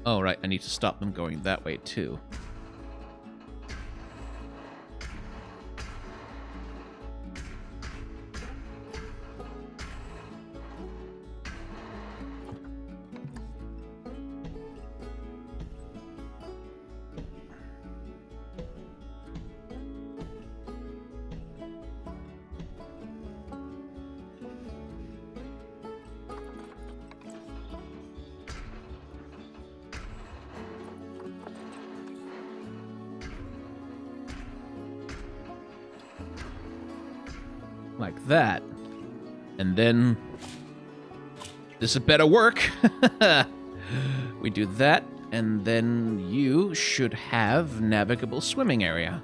Oh, right, I need to stop them going that way, too. Like that. And then... this had better work. We do that, and then you should have navigable swimming area.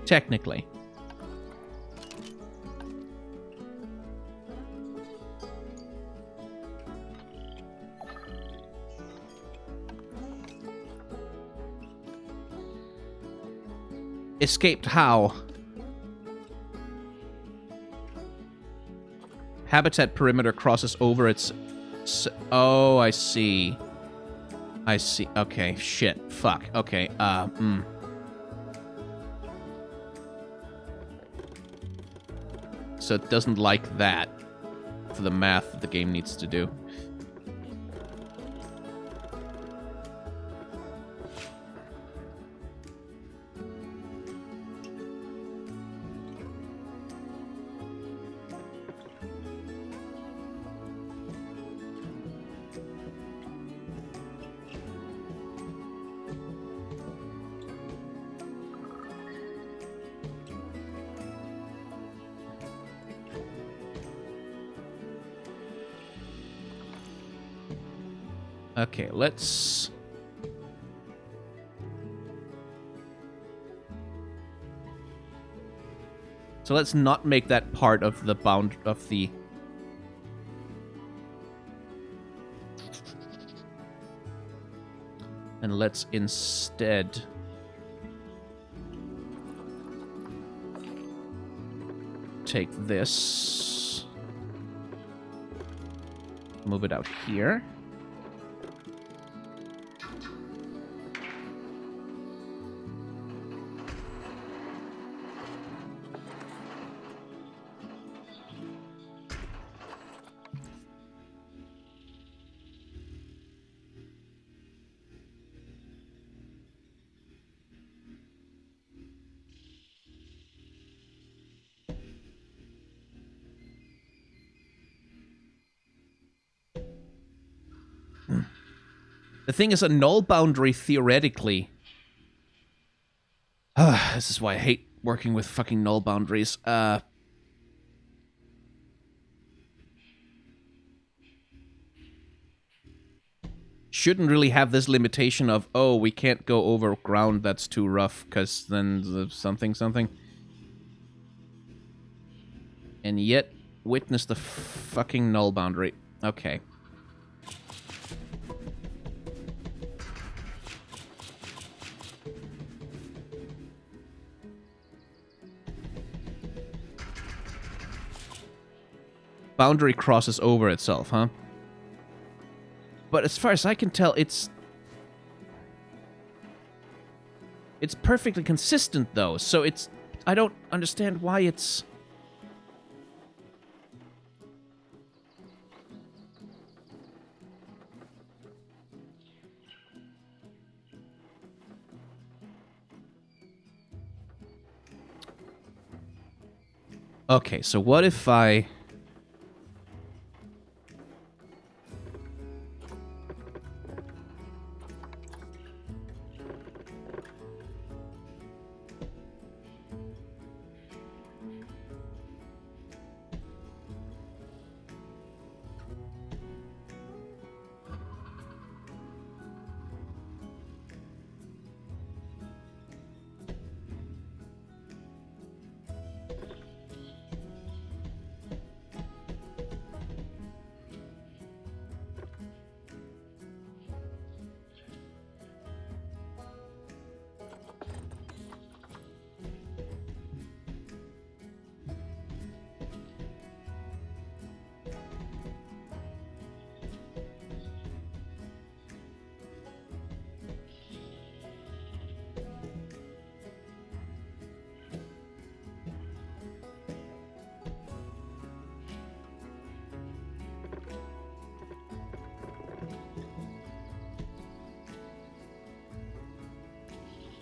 Technically. Escaped how? Habitat perimeter crosses over its... oh, I see. I see. Okay, shit. Fuck. Okay, So it doesn't like that for the math that the game needs to do. Okay, let's... so let's not make that part of the bound of the... and let's instead... take this... move it out here. The thing is, a null boundary, theoretically... this is why I hate working with fucking null boundaries. Shouldn't really have this limitation of, oh, we can't go over ground that's too rough, because then something. And yet, witness the fucking null boundary. Okay. Boundary crosses over itself, huh? But as far as I can tell, it's perfectly consistent, though. So it's... I don't understand why it's... okay, so what if I...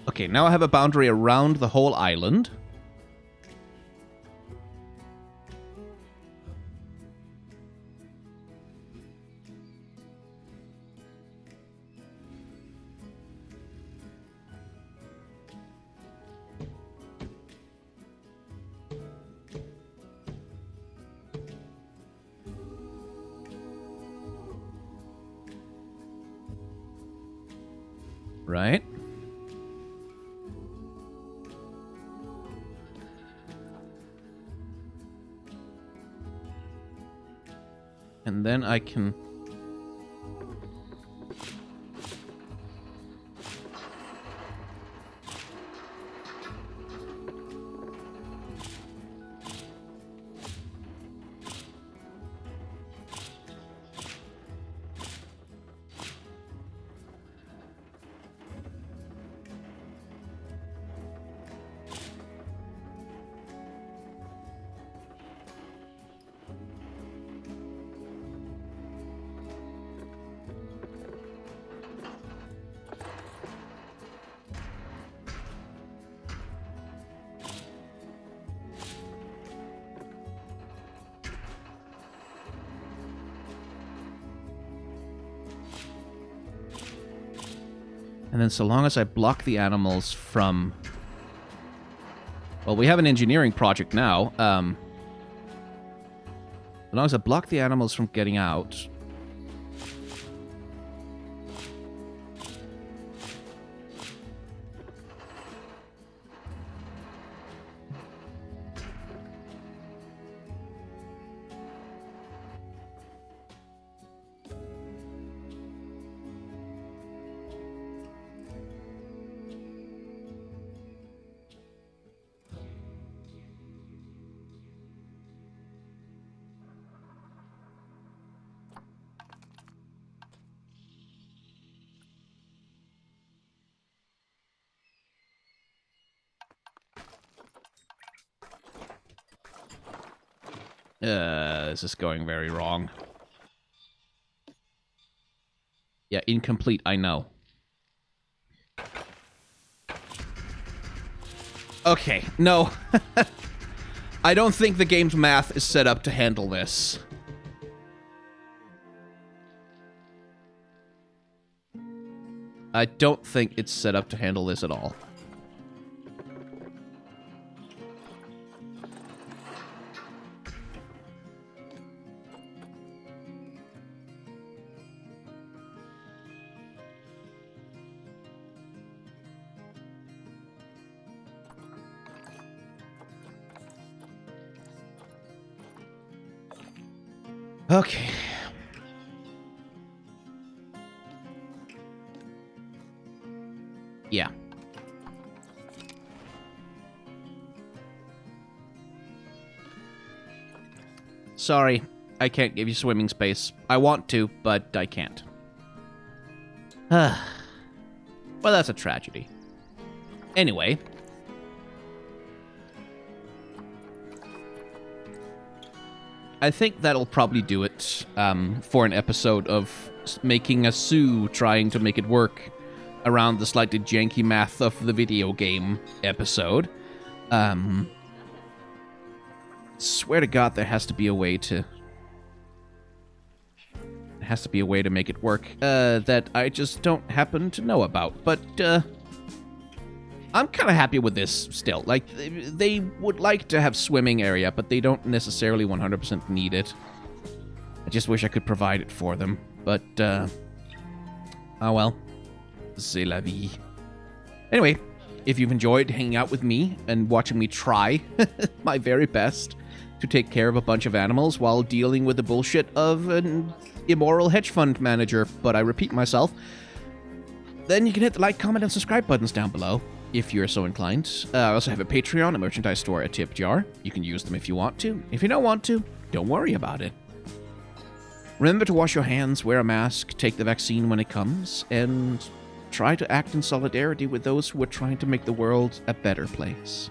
Okay, now I have a boundary around the whole island. Right? And then I can... And then so long as I block the animals from... Well, we have an engineering project now. As long as I block the animals from getting out... This is going very wrong. Yeah, incomplete, I know. Okay, no. I don't think the game's math is set up to handle this. I don't think it's set up to handle this at all. Okay. Yeah. Sorry, I can't give you swimming space. I want to, but I can't. Well, that's a tragedy. Anyway. I think that'll probably do it for an episode of making a zoo trying to make it work around the slightly janky math of the video game episode. Swear to God, there has to be a way to... There has to be a way to make it work that I just don't happen to know about. But I'm kind of happy with this still. Like, they would like to have swimming area, but they don't necessarily 100% need it. I just wish I could provide it for them. But, oh well. C'est la vie. Anyway, if you've enjoyed hanging out with me and watching me try my very best to take care of a bunch of animals while dealing with the bullshit of an immoral hedge fund manager, but I repeat myself, then you can hit the like, comment, and subscribe buttons down below if you're so inclined. I also have a Patreon, a merchandise store, a tip jar. You can use them if you want to. If you don't want to, don't worry about it. Remember to wash your hands, wear a mask, take the vaccine when it comes, and try to act in solidarity with those who are trying to make the world a better place.